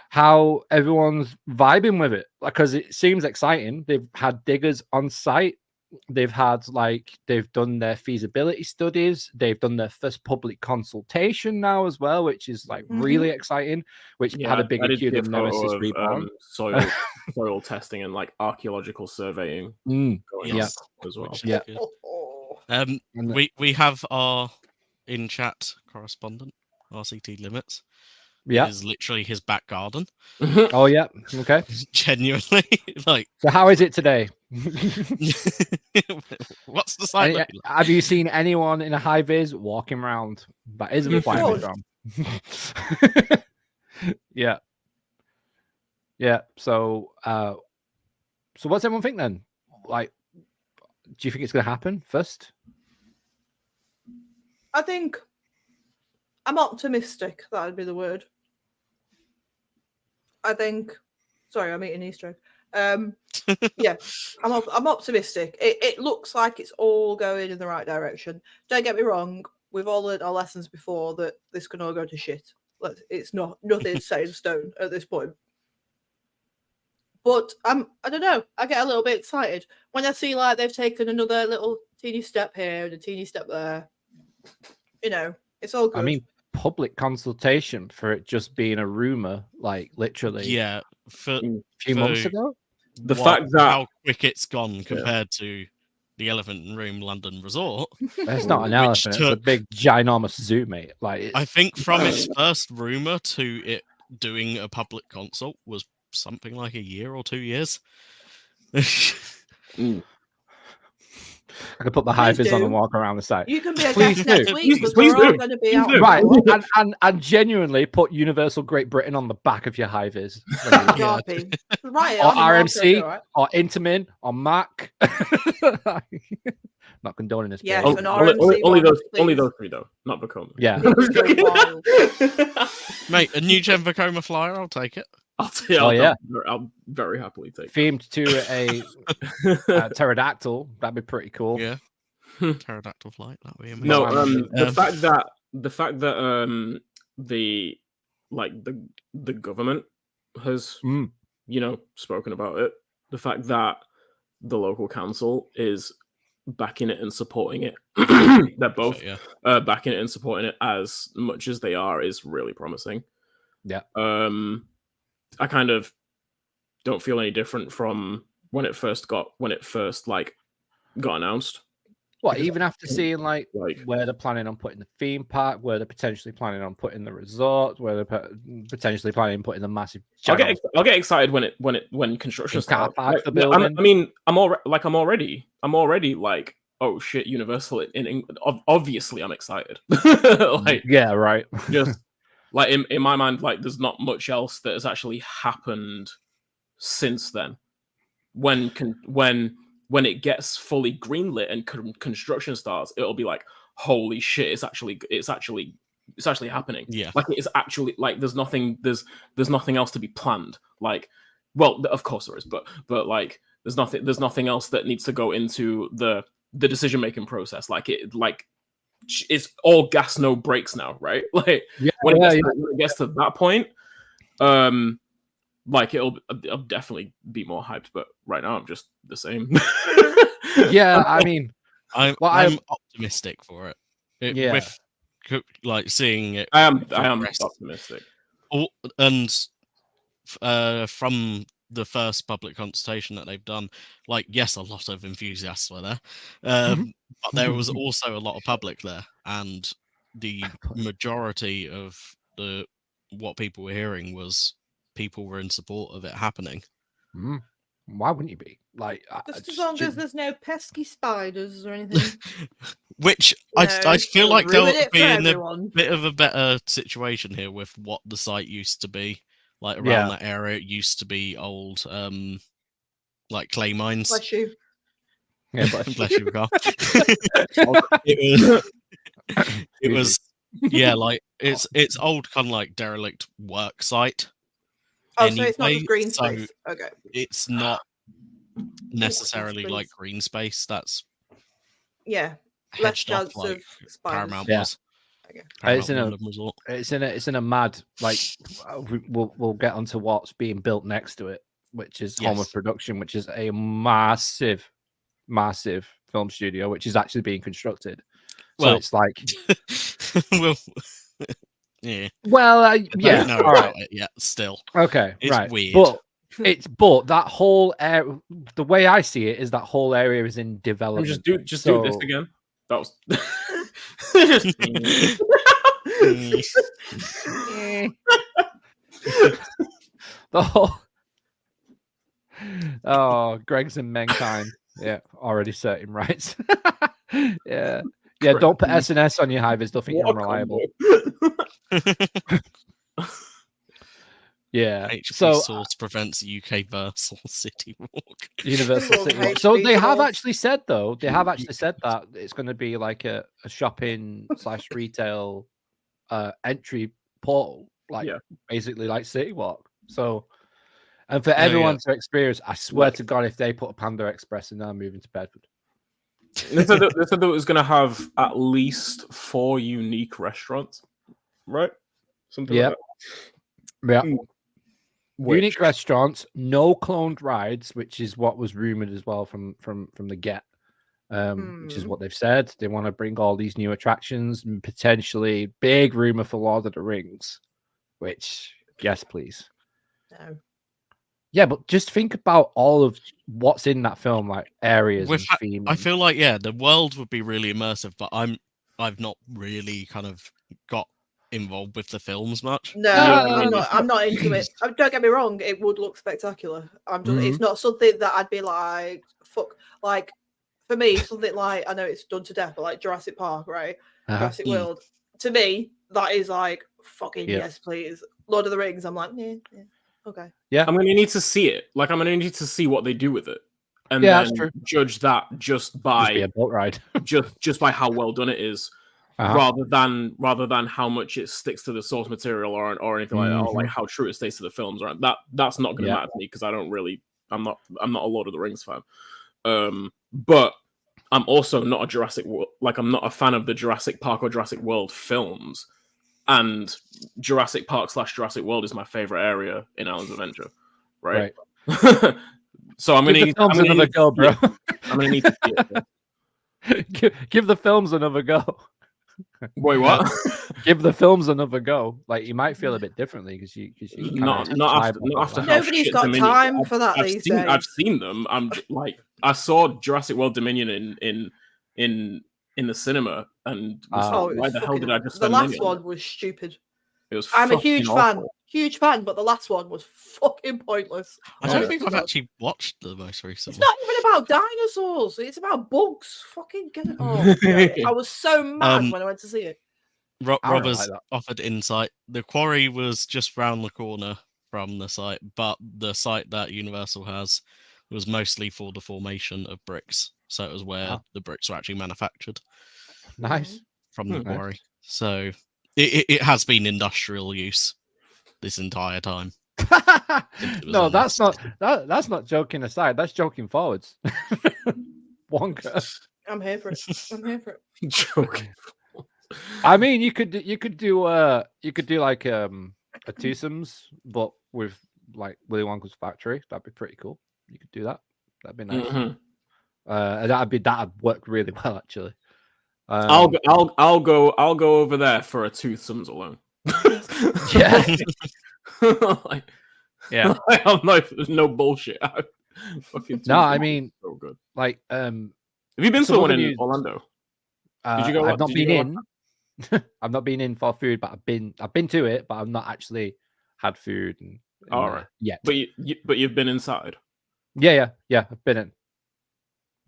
how everyone's vibing with it. Because it seems exciting. They've had diggers on site. They've done their feasibility studies. They've done their first public consultation now as well, which is like really exciting. Which had a bigger queue than Nemesis Reborn. Soil testing and like archaeological surveying going on as well. Yeah. We have our in chat correspondent, RCT Limits. Yeah, is literally his back garden. Oh yeah, okay. Genuinely, like. So how is it today? What's the site looking like? Have you seen anyone in a high vis walking around? That isn't a fire drum. Yeah. So, what's everyone think then? Like, do you think it's going to happen first? I think I'm optimistic. That would be the word. I think. Sorry, I'm eating Easter egg. Yeah, I'm optimistic. It looks like it's all going in the right direction. Don't get me wrong. We've all learned our lessons before that this can all go to shit. It's nothing set in stone at this point. But I don't know. I get a little bit excited when I see like they've taken another little teeny step here and a teeny step there. You know, it's all good. I mean, public consultation for it just being a rumor, like literally. Yeah, a few months ago. The fact that how quick it's gone compared to the Elephant Room London Resort. It's not an elephant; it's a big, ginormous zoo, mate. Like I think from its first rumor to it doing a public consult was something like a year or 2 years. I could put the high vis on and walk around the site. You can be a guest next week because we're all going to be out. Right, and genuinely put Universal Great Britain on the back of your high vis. Right, or RMC, or Intamin, or Mac. Not condoning this. Yeah, only those three though, not Vekoma. Yeah, mate, a new gen Vekoma flyer, I'll take it. I'll very happily take it. Themed to a pterodactyl, that'd be pretty cool. Yeah, pterodactyl flight, that'd be amazing. No, the fact that the government has spoken about it. The fact that the local council is backing it and supporting it. They're both backing it and supporting it as much as they are is really promising. Yeah. I kind of don't feel any different from when it first got announced. What, even after seeing like where they're planning on putting the theme park, where they're potentially planning on putting the resort, where they're potentially planning on putting the massive. I'll get excited when construction starts. I'm already like, oh shit, Universal. Obviously, I'm excited. Yeah, right. Just Like in my mind, like there's not much else that has actually happened since then. When it gets fully greenlit and construction starts, it'll be like, holy shit, it's actually happening. Yeah, like it is actually like there's nothing else to be planned. Like, well, of course there is, but like there's nothing else that needs to go into the decision making process. Like it's all gas, no brakes now, right? Like when it gets to that point, like I'll definitely be more hyped. But right now I'm just the same. Yeah, I mean, I'm optimistic for it. With like seeing it. I am optimistic. And from the first public consultation that they've done, like, yes, a lot of enthusiasts were there, but there was also a lot of public there, and the majority of what people were hearing was people were in support of it happening. Why wouldn't you be? Like, just as long as there's no pesky spiders or anything. Which I feel like they'll be in a bit of a better situation here with what the site used to be. Like around that area, it used to be old, like clay mines. Bless you. Yeah, bless you, Carl. It was, yeah, like it's old kind of like derelict work site. Oh, anyway, so it's not just green space. So okay. It's not necessarily like green space. That's less chance like of spiders. Paramount was. Okay. It's in a mad, like, we'll get onto what's being built next to it, which is Home of Production, which is a massive film studio, which is actually being constructed. So it's like, all right, still okay, it's right, weird, but that whole area, the way I see it is that whole area is in development. Just do this again. That was the whole. Oh, Greg's in mankind. Yeah, already certain rights. Yeah. Don't put S&S on your Hivers. They'll think you're unreliable. Yeah. HP source prevents UK Universal City Walk. Universal City Walk. So they have actually said that it's going to be like a shopping / retail entry portal, like basically like City Walk. So, and for everyone to experience, I swear to God, if they put a Panda Express in there, moving to Bedford. They said that it was going to have at least 4 unique restaurants, right? Something like that. Yeah. Unique restaurants, no cloned rides, which is what was rumored as well from the get, which is what they've said. They want to bring all these new attractions and potentially big rumor for Lord of the Rings, which, yes, please. No. Yeah, but just think about all of what's in that film, like areas and themes. I feel like, the world would be really immersive, but I've not really kind of got involved with the films much. No, I'm not into it. Don't get me wrong, it would look spectacular. It's not something that I'd be like, fuck. Like, for me, something like, I know it's done to death, but like Jurassic Park, right? Jurassic World. To me, that is like, fucking yes, please. Lord of the Rings, I'm like, yeah. Okay. Yeah. I'm gonna need to see it. Like, I'm gonna need to see what they do with it, and then judge that just by a boat ride, just by how well done it is, rather than how much it sticks to the source material or anything like that, or like how true it stays to the films. Right? That's not gonna matter to me because I'm not a Lord of the Rings fan. But I'm also not a Jurassic World. Like, I'm not a fan of the Jurassic Park or Jurassic World films. And Jurassic Park / Jurassic World is my favorite area in Alan's Adventure, right? So I'm gonna need another go, bro. I'm gonna need to see it. Give the films another go. Wait, what? Give the films another go. Like, you might feel a bit differently because you not after nobody's got time for that these days. I've seen them. I'm like, I saw Jurassic World Dominion in the cinema, and why the hell did I just spend money on it? The last one was stupid. It was. I'm a huge fan, but the last one was fucking pointless. I don't think I've actually watched the most recent. It's not even about dinosaurs. It's about bugs. Fucking get it off. I was so mad when I went to see it. Robbers offered insight. The quarry was just round the corner from the site, but the site that Universal has was mostly for the formation of bricks. So it was where the bricks were actually manufactured. Nice. From the quarry. So it has been industrial use this entire time. No, that's not joking aside. That's joking forwards. Wonka. I'm here for it. Joking. I mean, you could do like a twosomes, but with like Willy Wonka's factory. That'd be pretty cool. You could do that. That'd be nice. Mm-hmm. That'd work really well actually. I'll go over there for a twosomes alone. Yeah. Yeah. I'm like, there's no bullshit. No, I mean, so good. Like, have you been to one in Orlando? Did you go? I've not been in. I've not been in for food, but I've been to it, but I've not actually had food. All right. Yet. But you've been inside. Yeah. I've been in.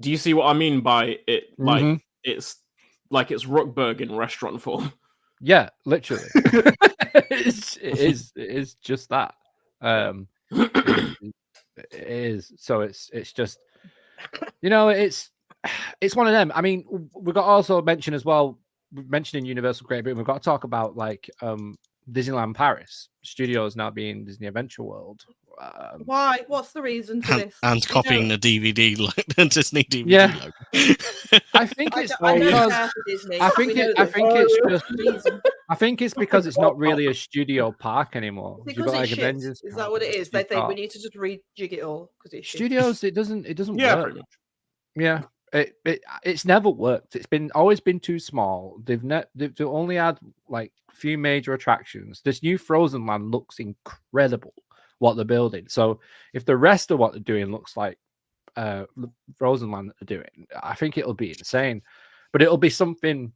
Do you see what I mean by it? Like it's Ruckberg in restaurant form. Yeah, literally. it is just that. It is. So it's just, it's one of them. I mean, we've got to also mention as well, mentioning Universal Great Britain, we've got to talk about like Disneyland Paris Studios now being Disney Adventure World. Why? What's the reason for this? And copying the DVD, the Disney DVD logo. I think it's I think it's because it's not really a studio park anymore. Because it's shit. Is that what it is? They think we need to just rejig it all because it's studios. Shit. It doesn't work. Yeah. It's never worked. It's always been too small. They've only had like a few major attractions. This new Frozen Land looks incredible. What they're building. So if the rest of what they're doing looks like Frozen Land that they're doing, I think it'll be insane. But it'll be something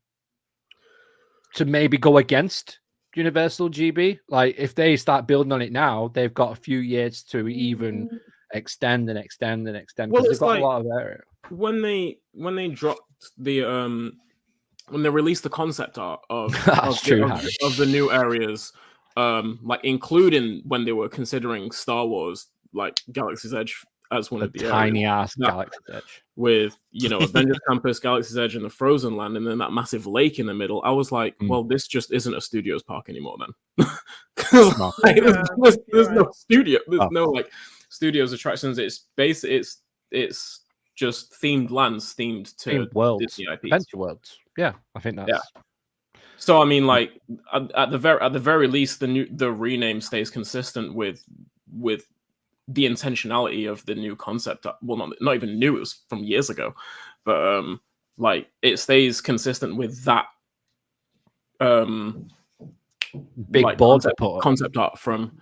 to maybe go against Universal GB. Like if they start building on it now, they've got a few years to even extend and extend and extend because they've got a lot of area. When they dropped the when they released the concept art of the new areas, like including when they were considering Star Wars, like Galaxy's Edge as one of the tiny ass Galaxy's Edge with Avengers Campus, Galaxy's Edge, and the Frozen Land, and then that massive lake in the middle. I was like, well, this just isn't a studios park anymore then. There's no studio, there's no like studios attractions. It's just themed lands themed to worlds, Disney IPs. Adventure worlds. Yeah, I think that's. Yeah. So I mean, like at the very least, the rename stays consistent with the intentionality of the new concept. Well, not even new; it was from years ago, but like it stays consistent with that big like board concept art from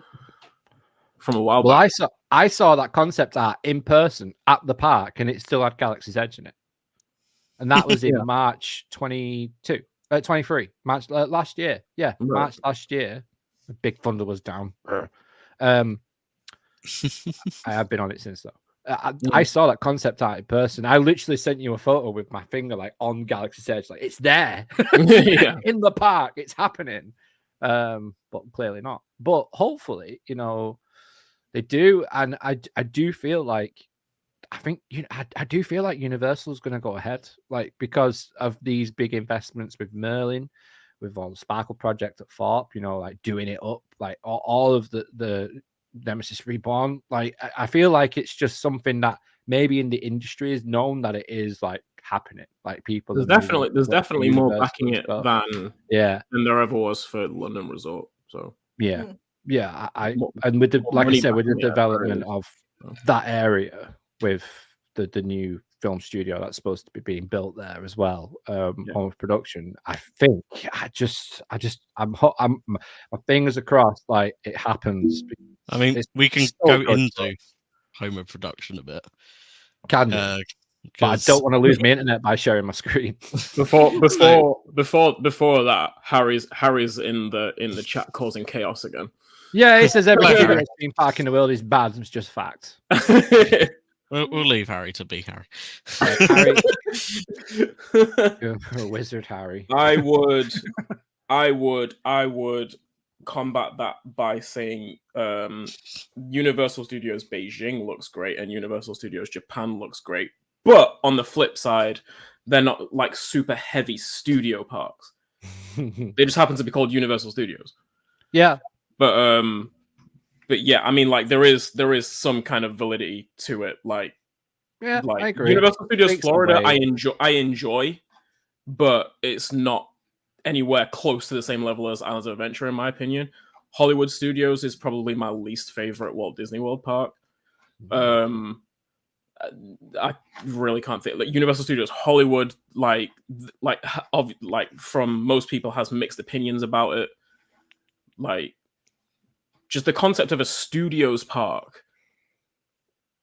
a while back. Well, I saw that concept art in person at the park, and it still had Galaxy's Edge in it, and that was in March 23, March last year. Yeah, right. March last year. Big Thunder was down. I have been on it since though. I saw that concept art in person. I literally sent you a photo with my finger like on Galaxy's Edge, like it's there in the park. It's happening, but clearly not. But hopefully, they do, and I do feel like. I do feel like Universal's going to go ahead, like because of these big investments with Merlin, with all the Sparkle project at Thorpe, like doing it up, like all of the Nemesis Reborn. Like I feel like it's just something that maybe in the industry is known that it is like happening. Like people, there's definitely more backing it than there ever was for London Resort. So yeah, and with the like I said, with the development of that area. With the new film studio that's supposed to be being built there as well, on production, I think I'm my fingers are crossed, like it happens. I mean, we can go into home of production a bit. Can you? But I don't want to lose my internet by sharing my screen. Before that, Harry's in the chat causing chaos again. Yeah, he says every theme park in the world is bad. It's just fact. We'll leave Harry to be Harry. Harry. Wizard Harry. I would I would combat that by saying Universal Studios Beijing looks great and Universal Studios Japan looks great. But on the flip side, they're not like super heavy studio parks. They just happen to be called Universal Studios. Yeah. But yeah, I mean, like there is some kind of validity to it. Like, yeah, like I agree. Universal Studios Florida, I enjoy, but it's not anywhere close to the same level as Islands of Adventure, in my opinion. Hollywood Studios is probably my least favorite Walt Disney World park. I really can't think. Like Universal Studios Hollywood, like from most people has mixed opinions about it. Like, just the concept of a studios park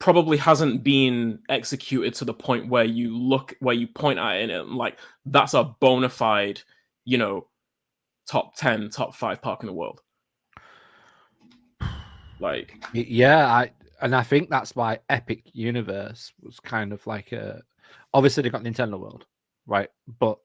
probably hasn't been executed to the point where you point at it and like that's a bona fide, you know, top 10, top 5 park in the world. Like, yeah, I think that's why Epic Universe was kind of like obviously they got Nintendo World, right? But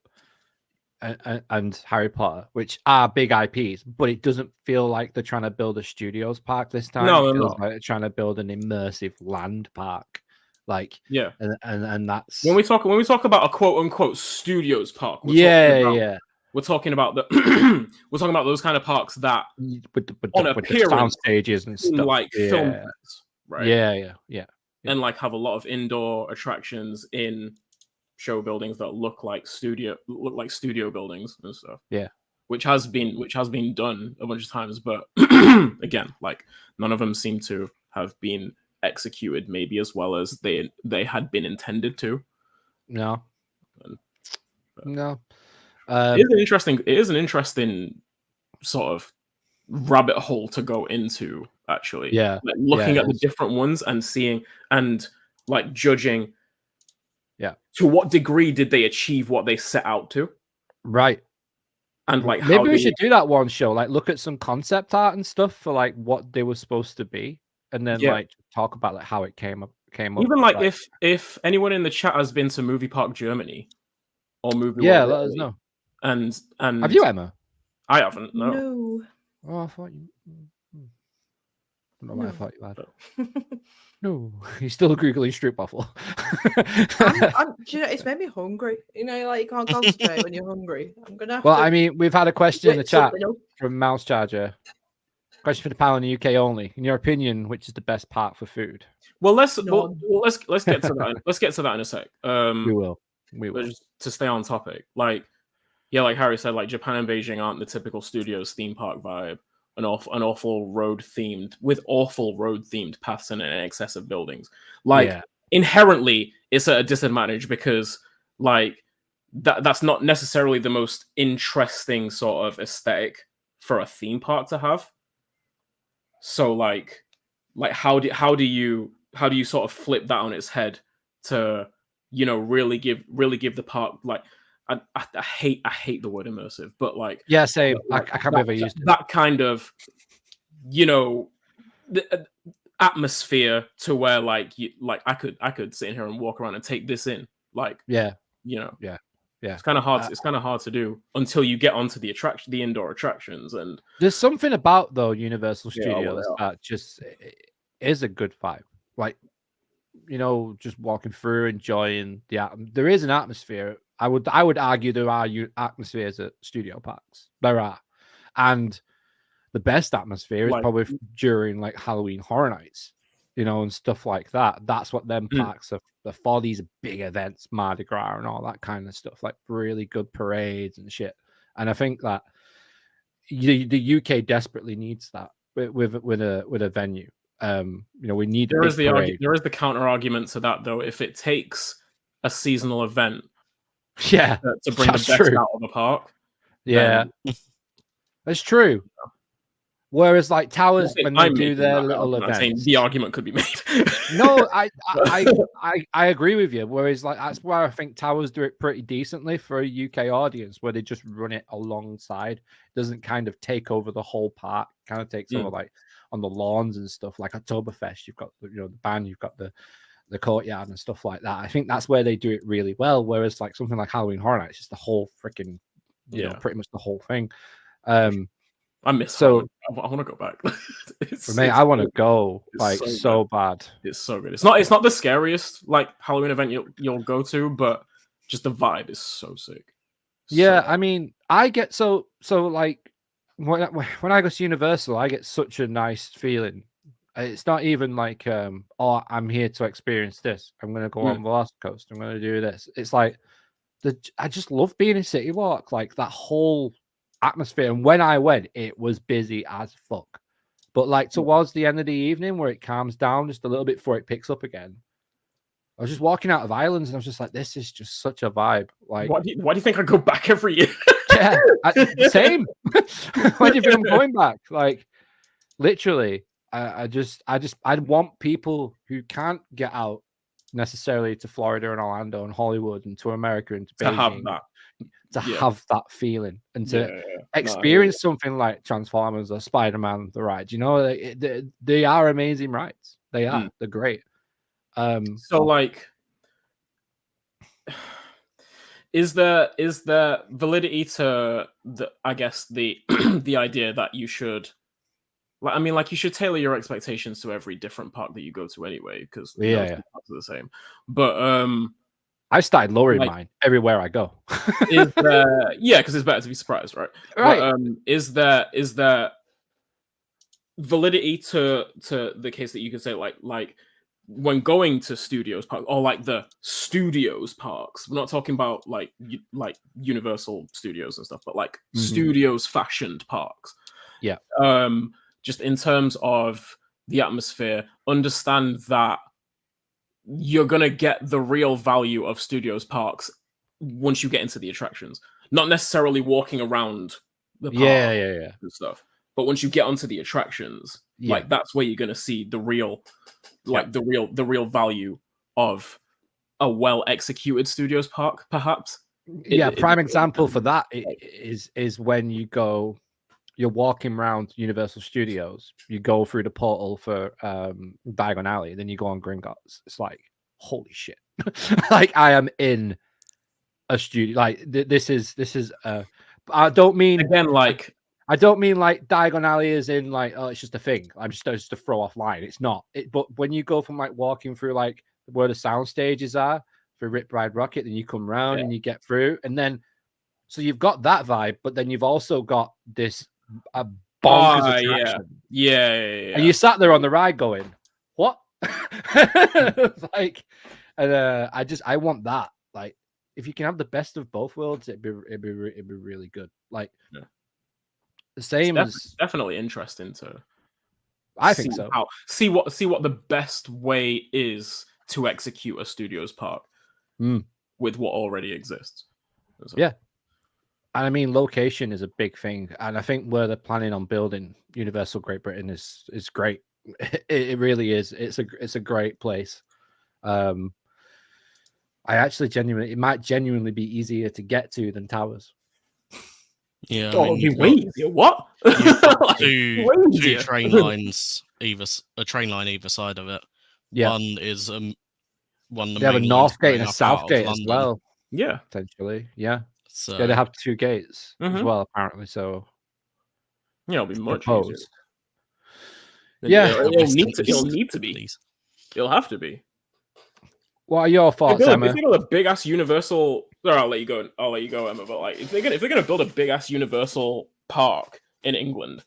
and Harry Potter, which are big IPs, but it doesn't feel like they're trying to build a studios park this time. No, it feels like they're trying to build an immersive land park. Like, yeah, and that's when we talk about a quote unquote studios park. We're talking about we're talking about those kind of parks that with on the sound stages and stuff, like film sets, right? Yeah. And like have a lot of indoor attractions in show buildings that look like studio buildings and stuff. Yeah, which has been done a bunch of times, but again, like none of them seem to have been executed maybe as well as they had been intended to. No. It is an interesting sort of rabbit hole to go into, actually. Yeah, like looking at the different ones and seeing and like judging. Yeah, to what degree did they achieve what they set out to? Right. And like maybe we should do that one show, like look at some concept art and stuff for like what they were supposed to be, and then like talk about like how it came up. Even like if anyone in the chat has been to Movie Park Germany or Movie World, let us know. And have you, Emma? I haven't. No. Oh, I thought you. I don't know why I thought you had. No, he's still googling Stroop Waffle. Do you know, it's made me hungry. You know, like you can't concentrate when you're hungry. I'm gonna have well, to I mean, we've had a question in the chat from Mouse Charger. Question for the panel in the UK only. In your opinion, which is the best park for food? Well, let's get to that. Let's get to that in a sec. We will. Just to stay on topic, like Harry said, like Japan and Beijing aren't the typical studios theme park vibe. An awful road themed paths and excessive buildings. Like inherently, it's at a disadvantage because like that's not necessarily the most interesting sort of aesthetic for a theme park to have. So like how do you sort of flip that on its head to, you know, really give the park like. I hate the word immersive, but like same. Like, I can't ever use that kind of, you know, the atmosphere to where like I could sit in here and walk around and take this in, like you know, it's kind of hard. It's kind of hard to do until you get onto the indoor attractions. And there's something about though Universal Studios that just is a good vibe. Like, you know, just walking through, enjoying there is an atmosphere. I would argue there are atmospheres at studio parks. There are, and the best atmosphere is probably during like Halloween Horror Nights, you know, and stuff like that. That's what them parks are for, these big events, Mardi Gras and all that kind of stuff, like really good parades and shit. And I think that the UK desperately needs that with a venue. You know, we need. There is the counter argument to that though. If it takes a seasonal event, to bring the best out of the park, that's true. Whereas like towers, when they do their little events, the argument could be made. No, I agree with you. Whereas like that's where I think towers do it pretty decently for a UK audience, where they just run it alongside. It doesn't kind of take over the whole park. Kind of takes over like on the lawns and stuff. Like Oktoberfest, you've got the band, you've got the courtyard and stuff like that. I think that's where they do it really well. Whereas like something like Halloween Horror Nights, just the whole freaking you know, pretty much the whole thing. I miss Halloween. I want to go back. I want to go like so bad. It's so good. It's not the scariest like Halloween event you'll go to, but just the vibe is so sick. Yeah, I mean, I get so like when I go to Universal, I get such a nice feeling. It's not even like oh, I'm here to experience this. I'm gonna go on Velocicoaster. I'm gonna do this. It's like I just love being in City Walk, like that whole atmosphere. And when I went, it was busy as fuck. But like towards the end of the evening, where it calms down just a little bit before it picks up again, I was just walking out of Islands, and I was just like, "This is just such a vibe." Like, why do you think I go back every year? Yeah, same. Why do you think I'm going back? Like, literally, I want people who can't get out necessarily to Florida and Orlando and Hollywood and to America and to Beijing have that feeling and to experience something like Transformers or Spider-Man the rides. You know, they are amazing rides. They are. They're great. So like, is there validity to the, I guess, the the idea that you should, like, I mean, like, you should tailor your expectations to every different park that you go to anyway, because those parks are the same. But I started lowering mine everywhere I go. Is there, because it's better to be surprised, right? Right. But, is there validity to the case that you could say like when going to Studios Park or like the Studios parks? We're not talking about like Universal Studios and stuff, but like Studios fashioned parks. Yeah. Just in terms of the atmosphere, understand that you're gonna get the real value of Studios parks once you get into the attractions. Not necessarily walking around the park and stuff, but once you get onto the attractions, like that's where you're gonna see the real, like the real value of a well executed Studios park, perhaps. Prime example for that is when you go. You're walking around Universal Studios, you go through the portal for Diagon Alley, then you go on Gringotts. It's like, holy shit. Like, I am in a studio. Like, this is I don't mean again, like, I don't mean like Diagon Alley is in like, oh, it's just a thing. I'm just to throw off line. It's not. But when you go from like walking through like where the sound stages are for Rip Ride Rocket, then you come around and you get through, and then so you've got that vibe, but then you've also got this a bonkers attraction. Yeah. And you sat there on the ride going, what? Like, and I want that. Like, if you can have the best of both worlds, it'd be really good. Like, the same as definitely interesting to. I think so. See what the best way is to execute a Studios park with what already exists. So. Yeah. And I mean, location is a big thing, and I think where they're planning on building Universal Great Britain is great. It really is. It's a great place. I actually it might genuinely be easier to get to than Towers. Yeah, I mean, what? two train lines, a train line either side of it. Yeah. One is one. They have a north gate and a south gate as well. Yeah, potentially. Yeah. So they have two gates as well, apparently. So it'll be much easier. Yeah, it'll need to be. It'll have to be. What are your thoughts, Emma? If they build a big ass Universal, I'll let you go, Emma. But like, if they're gonna build a big ass Universal park in England,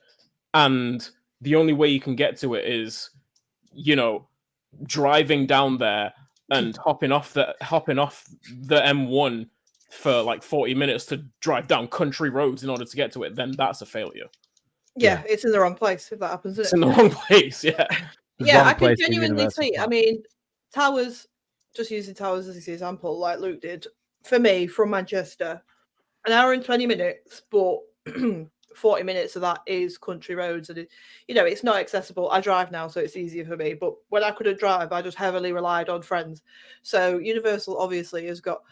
and the only way you can get to it is, driving down there and hopping off the M1 for like 40 minutes to drive down country roads in order to get to it, then that's a failure. Yeah, it's in the wrong place if that happens. It's in the wrong place, yeah. I can genuinely see. I mean, Towers, just using Towers as an example, like Luke did, for me, from Manchester, an hour and 20 minutes, but 40 minutes of that is country roads, and it's not accessible. I drive now, so it's easier for me, but when I couldn't drive, I just heavily relied on friends. So Universal obviously has got,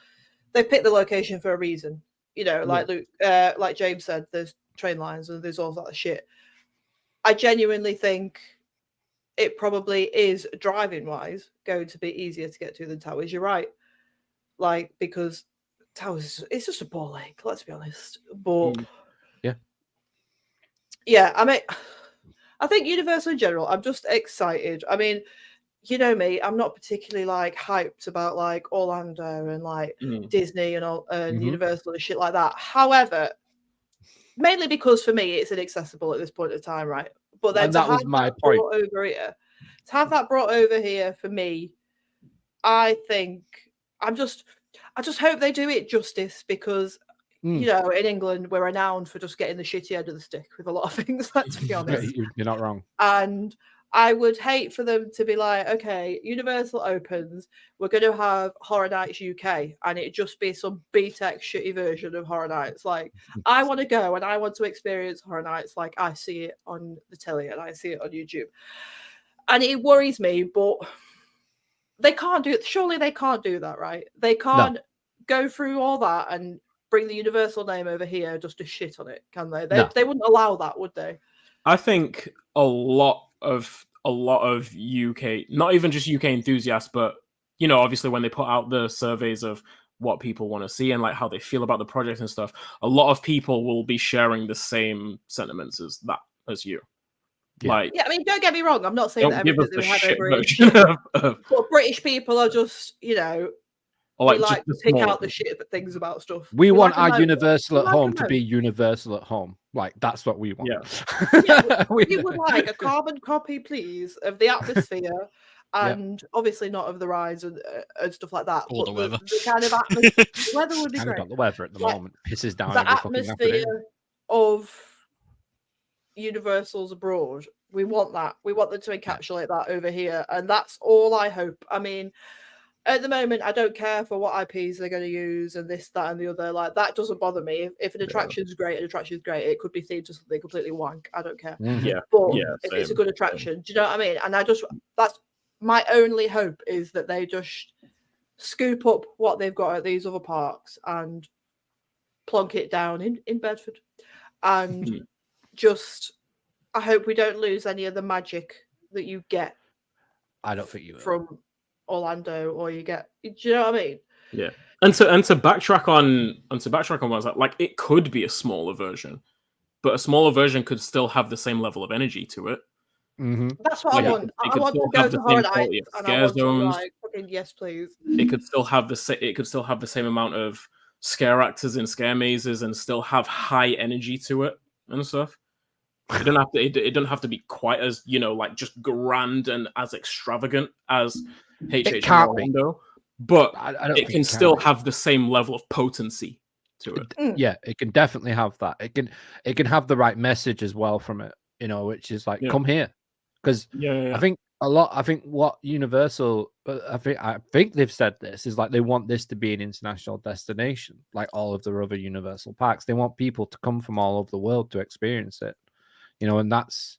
they picked the location for a reason, like Luke, like James said, there's train lines and there's all that shit. I genuinely think it probably is, driving wise, going to be easier to get to than Towers. You're right, like, because it's just a ball ache, let's be honest. But yeah, I mean, I think Universal in general, I'm just excited. I mean, you know me, I'm not particularly like hyped about like Orlando and like Disney and all and Universal and shit like that. However, mainly because for me it's inaccessible at this point in time, right? But then to have that brought over here, for me, I think I just hope they do it justice because you know, in England we're renowned for just getting the shitty end of the stick with a lot of things. Let's be honest. You're not wrong. And I would hate for them to be like, okay, Universal opens, we're going to have Horror Nights UK, and it just be some BTEC shitty version of Horror Nights. Like, I want to go and I want to experience Horror Nights like I see it on the telly and I see it on YouTube. And it worries me, but they can't do it. Surely they can't do that, right? They can't go through all that and bring the Universal name over here just to shit on it, can they? They wouldn't allow that, would they? I think a lot of UK, not even just UK enthusiasts, but you know, obviously when they put out the surveys of what people want to see and like how they feel about the project and stuff, a lot of people will be sharing the same sentiments as you. Yeah. Like, I mean, don't get me wrong. I'm not saying that everybody had over it. But British people are just, you know, we like to pick out the shit things about stuff. We want our Universal at home to be Universal at home. Like, that's what we want. We would like a carbon copy, please, of the atmosphere and obviously not of the rides and stuff like that. Or the weather. The kind of atmosphere. The weather would be great. Got the weather at the moment. Pisses down the every atmosphere of Universals abroad. We want that. We want them to encapsulate that over here. And that's all I hope. I mean, at the moment, I don't care for what IPs they're going to use and this, that, and the other. Like, that doesn't bother me. If an attraction's great, an attraction's great. It could be themed to something completely wank. I don't care. Yeah. But if it's a good attraction, do you know what I mean? And that's my only hope is that they just scoop up what they've got at these other parks and plonk it down in Bedford. And just, I hope we don't lose any of the magic that you get. I don't think you will. From Orlando, or you get, do you know what I mean? Yeah. And to backtrack on what was like it could be a smaller version, but a smaller version could still have the same level of energy to it. That's what I want. I want to go to Horror Nights and I want to like, fucking yes, please. It could still have the same amount of scare actors in scare mazes and still have high energy to it and stuff. It don't have to be quite as, you know, like just grand and as extravagant as HH and Orlando, but it can still have the same level of potency to it. Yeah, it can definitely have that. It can have the right message as well from it, you know, which is like, come here, because I think what Universal, I think they've said this is like they want this to be an international destination, like all of the other Universal parks. They want people to come from all over the world to experience it, you know, and that's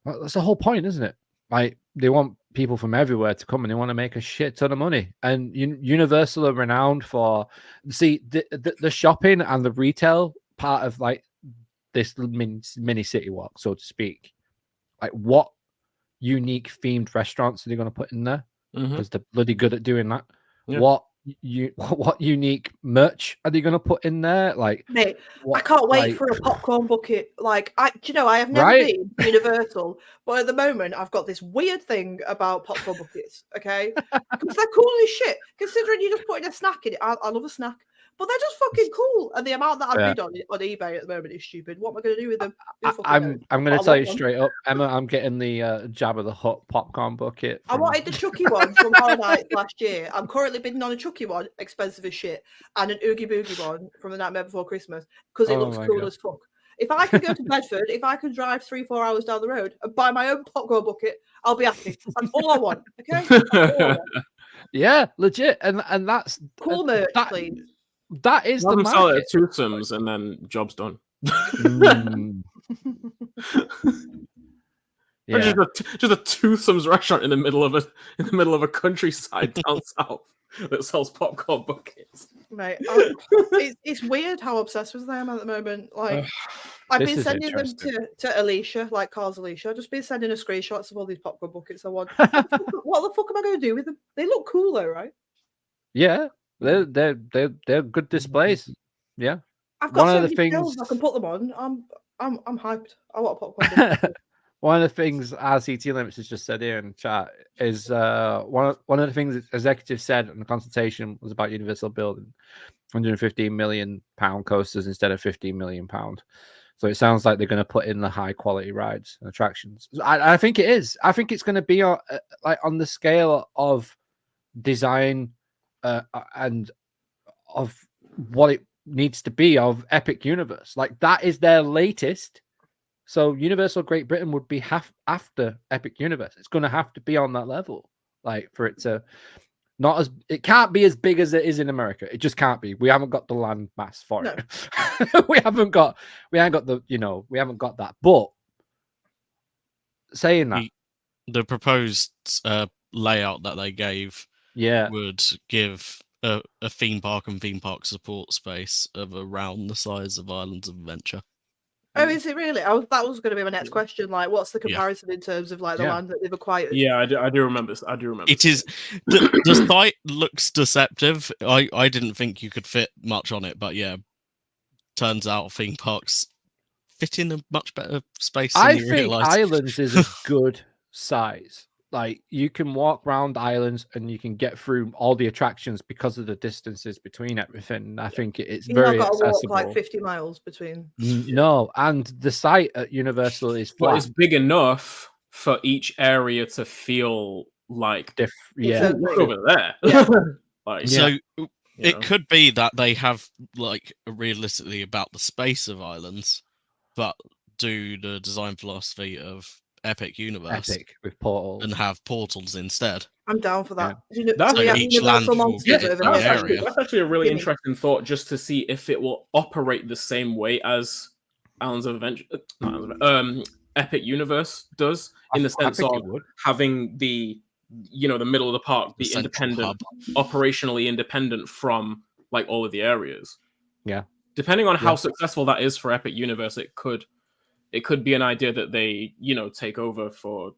the whole point, isn't it? Like, they want people from everywhere to come and they want to make a shit ton of money. And Universal are renowned for, the shopping and the retail part of like this mini city walk, so to speak. Like, what unique themed restaurants are they going to put in there? Because they're bloody good at doing that. What unique merch are they going to put in there? Like, mate, I can't wait for a popcorn bucket. Like, I have never been to Universal, but at the moment I've got this weird thing about popcorn buckets. Okay, because they're cool as shit. Considering you're just putting a snack in it, I love a snack, but they're just fucking cool. And the amount that I bid on eBay at the moment is stupid. What am I going to do with them? I'm going to tell you straight up, Emma. I'm getting the Jabba the Hutt popcorn bucket. I wanted the Chucky one from Horror Nights last year. I'm currently bidding on a Chucky one, expensive as shit, and an Oogie Boogie one from the Nightmare Before Christmas because it looks cool as fuck. If I could go to Bedford, if I could drive 3-4 hours down the road and buy my own popcorn bucket, I'll be happy. That's all I want. Okay. That's all I want. Yeah, legit, and that's cool merch, please. That is the market. Sell it at Twosomes and then job's done. Yeah. Just a Twosomes restaurant in the middle of a countryside down south that sells popcorn buckets. Mate, it's weird how obsessed with them at the moment. Like, I've been sending them to Alicia, like Carl's Alicia. I've just been sending her screenshots of all these popcorn buckets I want. What the fuck am I going to do with them? They look cool though, right? Yeah. They're good displays. Yeah. I've got so many films I can put them on. I'm hyped. I want popcorn. One of the things RCT Limits has just said here in the chat is one of the things that executives said in the consultation was about Universal building £115 million coasters instead of £15 million. So it sounds like they're going to put in the high quality rides and attractions. I think it is. I think it's going to be on the scale of design and of what it needs to be of Epic Universe. Like that is their latest. So Universal Great Britain would be half after Epic Universe. It's going to have to be on that level, like for it to not as it can't be as big as it is in America. It just can't be. We haven't got the land mass for it. we haven't got the we haven't got that. But saying that, the proposed layout that they gave, would give a theme park and theme park support space of around the size of Islands of Adventure. Oh, is it really? That was going to be my next question. Like, what's the comparison in terms of like the land that they've acquired? Yeah, I do remember this. I do remember. It is the site looks deceptive. I didn't think you could fit much on it, but yeah, turns out theme parks fit in a much better space than you realize. Islands is a good size. Like you can walk around islands and you can get through all the attractions because of the distances between everything. I think it's very accessible. You've not got to walk like 50 miles between. No, and the site at Universal is flat. But it's big enough for each area to feel like over there. Yeah. It could be that they have like realistically about the space of islands, but do the design philosophy of Epic Universe with portals and have portals instead. I'm down for that. That's each land will get its own area. That's actually a really interesting thought, just to see if it will operate the same way as Islands of Adventure, Epic Universe does, in the sense of having the the middle of the park be independent, operationally independent from like all of the areas. Yeah, depending on how successful that is for Epic Universe, it could be an idea that they, take over for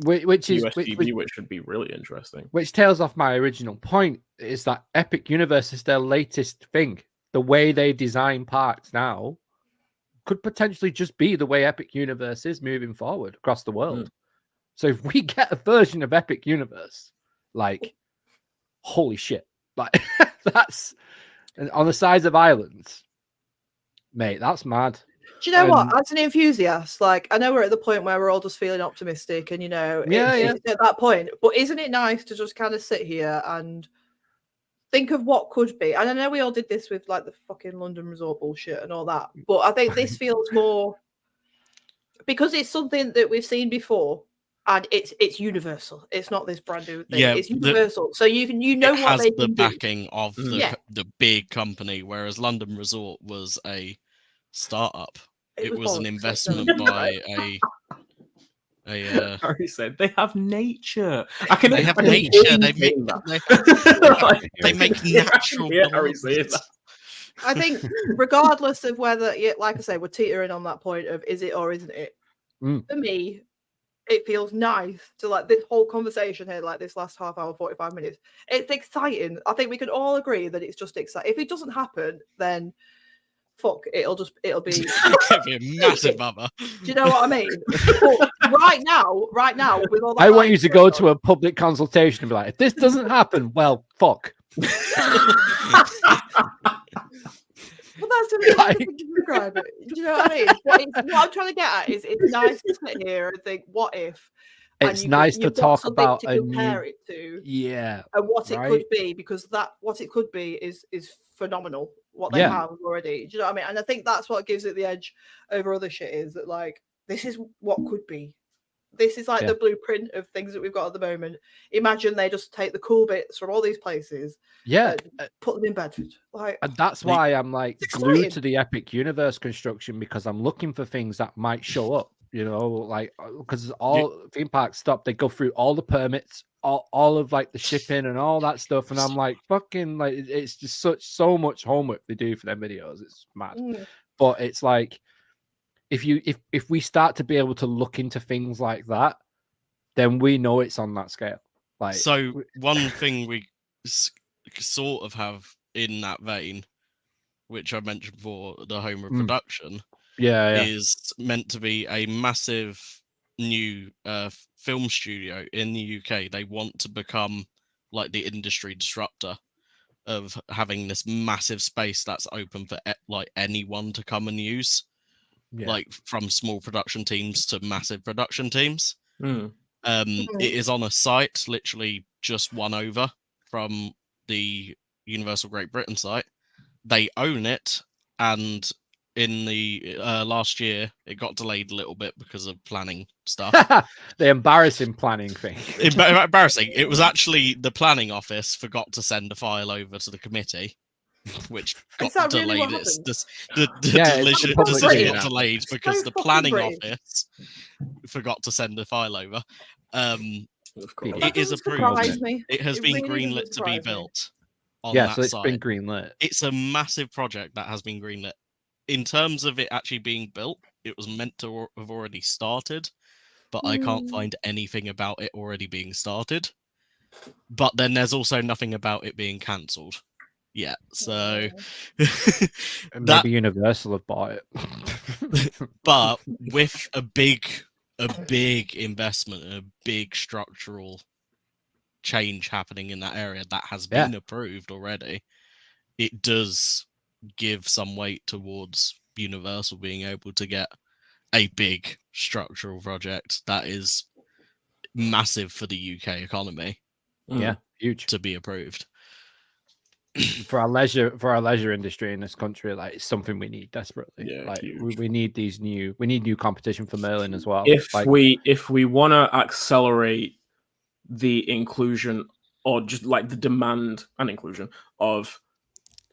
which should be really interesting. Which tails off my original point is that Epic Universe is their latest thing. The way they design parks now could potentially just be the way Epic Universe is moving forward across the world. So if we get a version of Epic Universe, like, holy shit, like that's on the size of islands, mate, that's mad. Do you know what? As an enthusiast, like I know we're at the point where we're all just feeling optimistic, and it's at that point. But isn't it nice to just kind of sit here and think of what could be? And I know we all did this with like the fucking London Resort bullshit and all that, but I think this feels more because it's something that we've seen before, and it's universal. It's not this brand new thing. It's universal, so you know what has they the can backing do. Of the big company, whereas London Resort was a startup. It was an investment by a Harry said they have nature. They have nature. They make natural. Harry said that. I think, regardless of whether, like I say, we're teetering on that point of is it or isn't it. For me, it feels nice to like this whole conversation here, like this last half hour, 45 minutes. It's exciting. I think we can all agree that it's just exciting. If it doesn't happen, then fuck, it'll be a massive bummer. Do you know what I mean? But right now, with all that, I want you to go to a public consultation and be like, if this doesn't happen, well, fuck. Well, that's the way to describe it. Do you know what I mean? What I'm trying to get at is it's nice to sit here and think, what if? It's nice to talk about to compare it to, and what it could be, because what it could be is phenomenal. What they have already, do you know what I mean? And I think that's what gives it the edge over other shit, is that like this is what could be. This is like the blueprint of things that we've got at the moment. Imagine they just take the cool bits from all these places, put them in Bedford. Like, and that's why I'm like glued to the Epic Universe construction, because I'm looking for things that might show up. Like because all theme parks stop, they go through all the permits, all of like the shipping and all that stuff, and I'm like, fucking, like it's just so much homework they do for their videos. It's mad. But it's like if we start to be able to look into things like that, then we know it's on that scale. Like, so one thing we sort of have in that vein, which I mentioned before, the home of production, is meant to be a massive new film studio in the UK. They want to become like the industry disruptor of having this massive space that's open for like anyone to come and use, like from small production teams to massive production teams. It is on a site literally just one over from the Universal Great Britain site. They own it, and in the last year it got delayed a little bit because of planning stuff. The embarrassing planning thing. Embarrassing. It was actually the planning office forgot to send a file over to the committee, which got delayed. Really the decision got delayed because the planning office forgot to send a file over. It is approved. It has been greenlit to be built. So it's been greenlit. It's a massive project that has been greenlit. In terms of it actually being built, it was meant to have already started, but I can't find anything about it already being started. But then there's also nothing about it being cancelled yet. So maybe Universal have bought it. But with a big investment and a big structural change happening in that area that has been approved already, it does give some weight towards Universal being able to get a big structural project that is massive for the UK economy. Huge to be approved. For our leisure industry in this country, like it's something we need desperately. We need new competition for Merlin as well. If we want to accelerate the inclusion, or just like the demand and inclusion of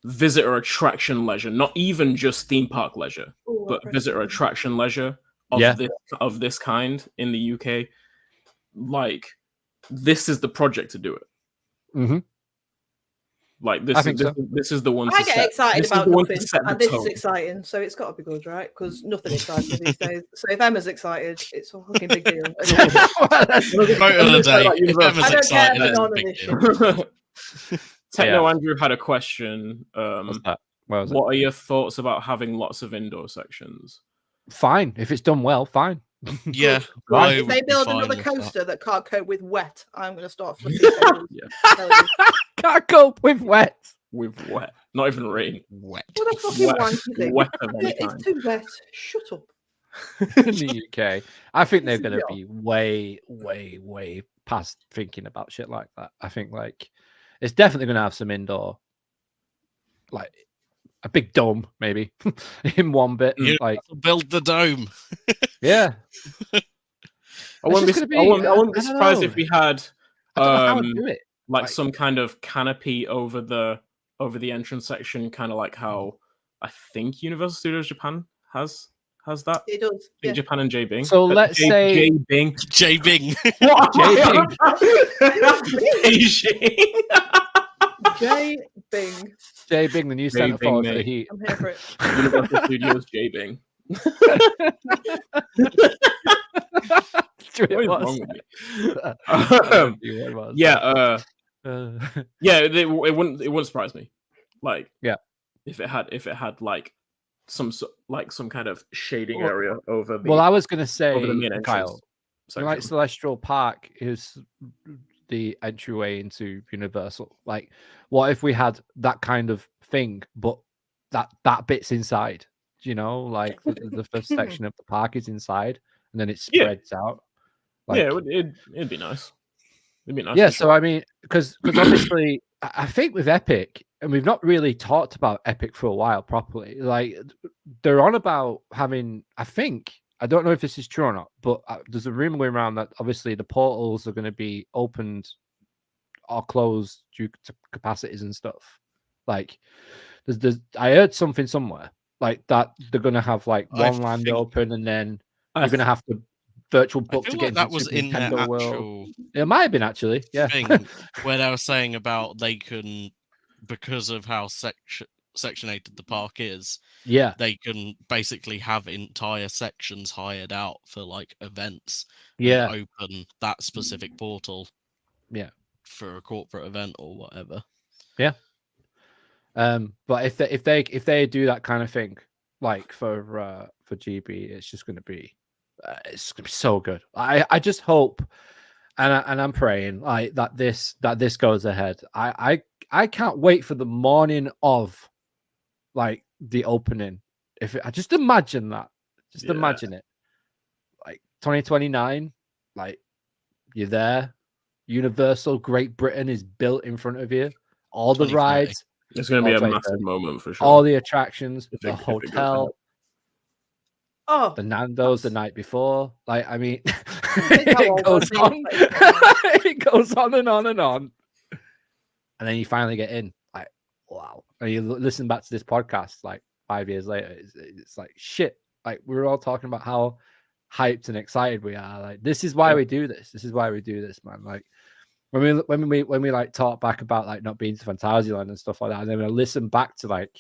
visitor attraction leisure, not even just theme park leisure, but visitor attraction leisure of this kind in the UK, like this is the project to do it. Like this is the one. I get excited about nothing, and this is exciting, so it's got to be good, right? Because nothing excites me these days. So if Emma's excited, it's a fucking big deal. Techno Andrew had a question. What's that? What are your thoughts about having lots of indoor sections? Fine, if it's done well, fine. Yeah. If they build another coaster that can't cope with wet, I'm going to start flipping. Can't cope with wet. With wet, not even rain. Wet. What a fucking wanky thing. Wet it's too wet. Shut up. In the UK, I think they're going to be way, way, way past thinking about shit like that. I think like it's definitely going to have some indoor, like a big dome, maybe in one bit. Like build the dome. Yeah. I wouldn't be surprised if we had like some kind of canopy over the entrance section, kind of like how I think Universal Studios Japan has that. It does. Yeah. Japan and J Bing. So let's say J Bing. J Bing. J Bing, the new centre forward for the Heat. I'm here for it. Universal Studios J Bing. What is wrong with me? It wouldn't surprise me. Like, if it had like some kind of shading area over the. Well, I was going to say, over the main Kyle, like Celestial Park is the entryway into Universal. Like, what if we had that kind of thing, but that bit's inside? You know, like the first section of the park is inside, and then it spreads out. Like, it'd be nice. It'd be nice. Yeah, so I mean, because obviously, I think with Epic, and we've not really talked about Epic for a while properly. Like, they're on about having, I don't know if this is true or not, but there's a rumor going around that obviously the portals are going to be opened or closed due to capacities and stuff. Like, I heard something somewhere like that they're going to have like one land open, and then you're going to have to virtual book to get that into was in Nintendo their World. actual It might have been actually, yeah. Thing where they were saying about they can, because of how sectionated the park is, they can basically have entire sections hired out for like events. Open that specific portal, for a corporate event or whatever. Yeah. But if they do that kind of thing, like for GB, it's just going to be so good. I just hope, and I'm praying like that this goes ahead. I can't wait for the morning of like the opening. I just imagine that, imagine it, like 2029, like you're there. Universal Great Britain is built in front of you. All the rides. It's going to be a massive moment for sure. All the attractions, the hotel, the Nando's the night before. Like, I mean, it goes on. It goes on and on and on. And then you finally get in. Like, wow. And you listen back to this podcast like 5 years later. It's like, shit. Like, we were all talking about how hyped and excited we are. Like, this is why we do this. This is why we do this, man. Like, when we like talk back about like not being to Fantasyland and stuff like that, and then I listen back to like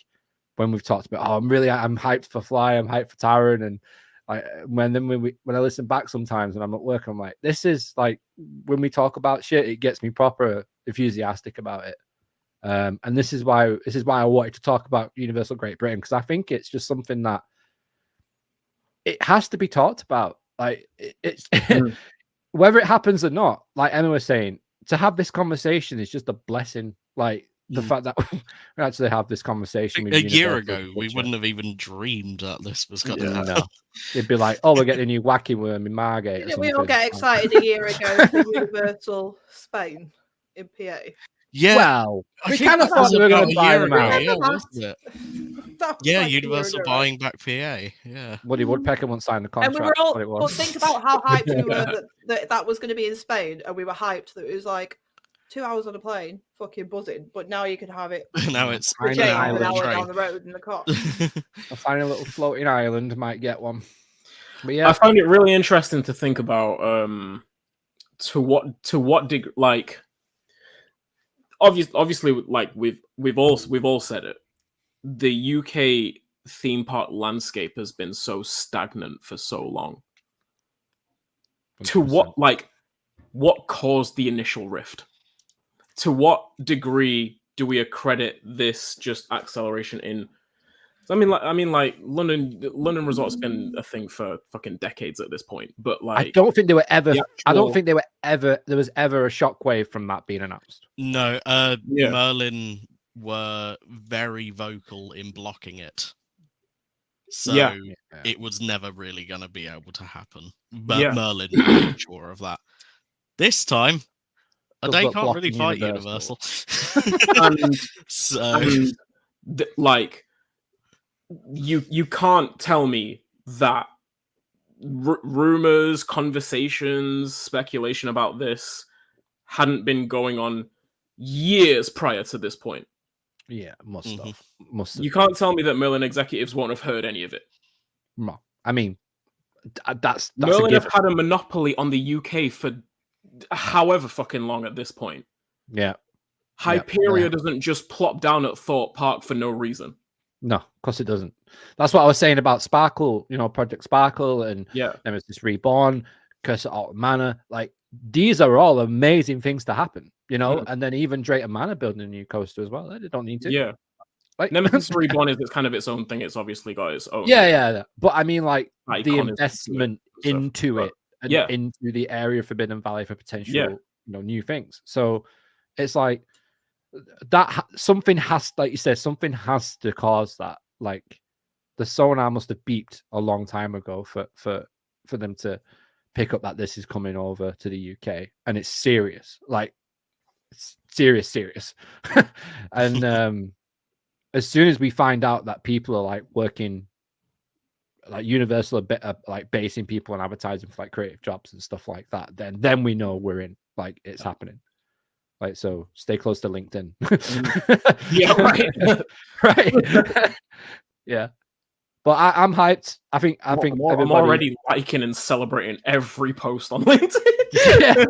when we've talked about, I'm hyped for Fly, I'm hyped for Taron, and like when I listen back sometimes and I'm at work, I'm like, this is like when we talk about shit, it gets me proper enthusiastic about it. And this is why I wanted to talk about Universal Great Britain, because I think it's just something that it has to be talked about. Like it's whether it happens or not, like Emma was saying, to have this conversation is just a blessing. Like the fact that we actually have this conversation. A year ago, we wouldn't have even dreamed that this was going to happen. No. It'd be like, oh, we're getting a new wacky worm in Margate. Didn't we all get excited a year ago for Universal Spain in PA? Yeah. Well, we kind of thought we were going to buy them out. Yeah, Universal buying back PA. Yeah. Woody Woodpecker won't sign the contract. And we were all, but think about how hyped we were that was going to be in Spain, and we were hyped that it was like 2 hours on a plane, fucking buzzing. But now you can have it. Now it's an hour down the road in the car. I'll find a little floating island, might get one. But yeah, I find it really interesting to think about to what degree, like obviously like we've all said it. The UK theme park landscape has been so stagnant for so long. 100%. To what caused the initial rift? To what degree do we accredit this just acceleration in? I mean, like London Resort's been a thing for fucking decades at this point. But like, I don't think there was ever a shockwave from that being announced. No, Merlin were very vocal in blocking it. So it was never really going to be able to happen. But Merlin was sure of that. This time, they can't really fight Universal. Like, you can't tell me that rumors, conversations, speculation about this hadn't been going on years prior to this point. Yeah, must have. You can't tell me that Merlin executives won't have heard any of it. No, I mean, that's Merlin have had a monopoly on the UK for however fucking long at this point. Yeah. Hyperia doesn't just plop down at Thorpe Park for no reason. No, of course it doesn't. That's what I was saying about Sparkle, Project Sparkle, and there was this Reborn, Curse at Alton Manor. Like, these are all amazing things to happen, and then even Drayton Manor building a new coaster as well. They don't need to. Yeah. Like Nemesis Reborn is kind of its own thing. It's obviously got its own. Yeah. But I mean, like the investment into it and into the area of Forbidden Valley for potential, new things. So it's like that. Something has, like you said, something has to cause that. Like the sonar must have beeped a long time ago for them to pick up that this is coming over to the UK, and it's serious. Like it's serious. And as soon as we find out that people are like working, like Universal, a bit like basing people on advertising for like creative jobs and stuff like that, then we know we're in. Like it's happening. Like, so stay close to LinkedIn. Yeah, right. Right. Yeah. But I'm hyped. I think I'm already liking and celebrating every post on LinkedIn.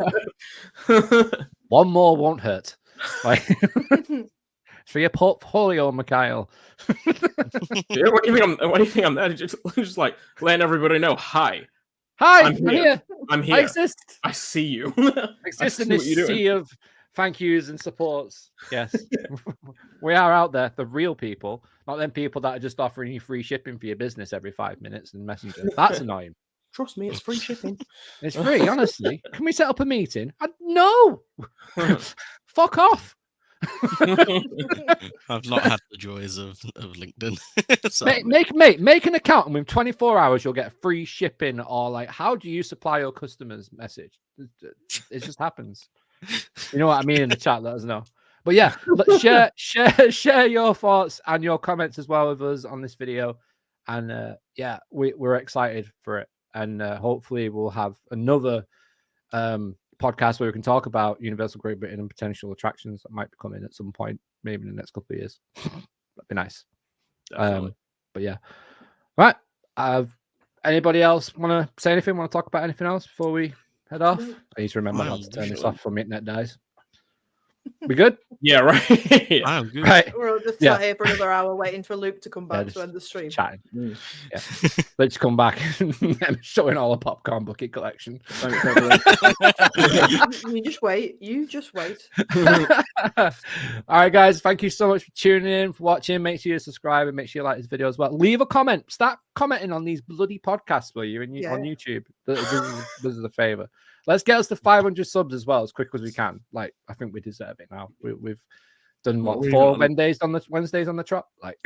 One more won't hurt. Like for your portfolio, Mikhail. Yeah, what do you think I'm there? Just like letting everybody know, hi, I'm here. I'm here. I exist. I see you. I exist in this sea of thank yous and supports. Yes, we are out there, the real people, not them people that are just offering you free shipping for your business every 5 minutes and Messenger. That's annoying. Trust me, it's free shipping. It's free, honestly. Can we set up a meeting? No. Fuck off. I've not had the joys of LinkedIn. Make an account, and within 24 hours you'll get free shipping, or like, how do you supply your customers message? It just happens. You know what I mean? In the chat, let us know. But yeah, share your thoughts and your comments as well with us on this video. And yeah, we're excited for it. And hopefully we'll have another podcast where we can talk about Universal Great Britain and potential attractions that might be coming at some point, maybe in the next couple of years. That'd be nice. But yeah. Right. Anybody else want to say anything? Want to talk about anything else before we head off? I need to remember not to turn this off before my internet dies. We good? Yeah, right. Yeah. I'm good. Right. We're all just sat here for another hour waiting for Luke to come back to end the stream. Chatting. Yeah. Let's come back and showing all the popcorn bucket collection. You just wait. All right, guys. Thank you so much for tuning in, for watching. Make sure you subscribe and make sure you like this video as well. Leave a comment. Start commenting on these bloody podcasts, will you? On YouTube. This is a favor. Let's get us to 500 subs as well as quick as we can. Like, I think we deserve it now. We've done what, 4 Wednesdays on the trot. Like,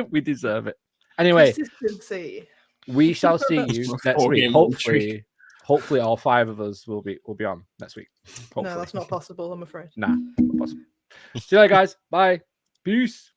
we deserve it. Anyway, consistency. We shall see you next week. Hopefully, all 5 of us will be on next week. Hopefully. No, that's not possible. I'm afraid. Nah, not possible. See you later, guys. Bye. Peace.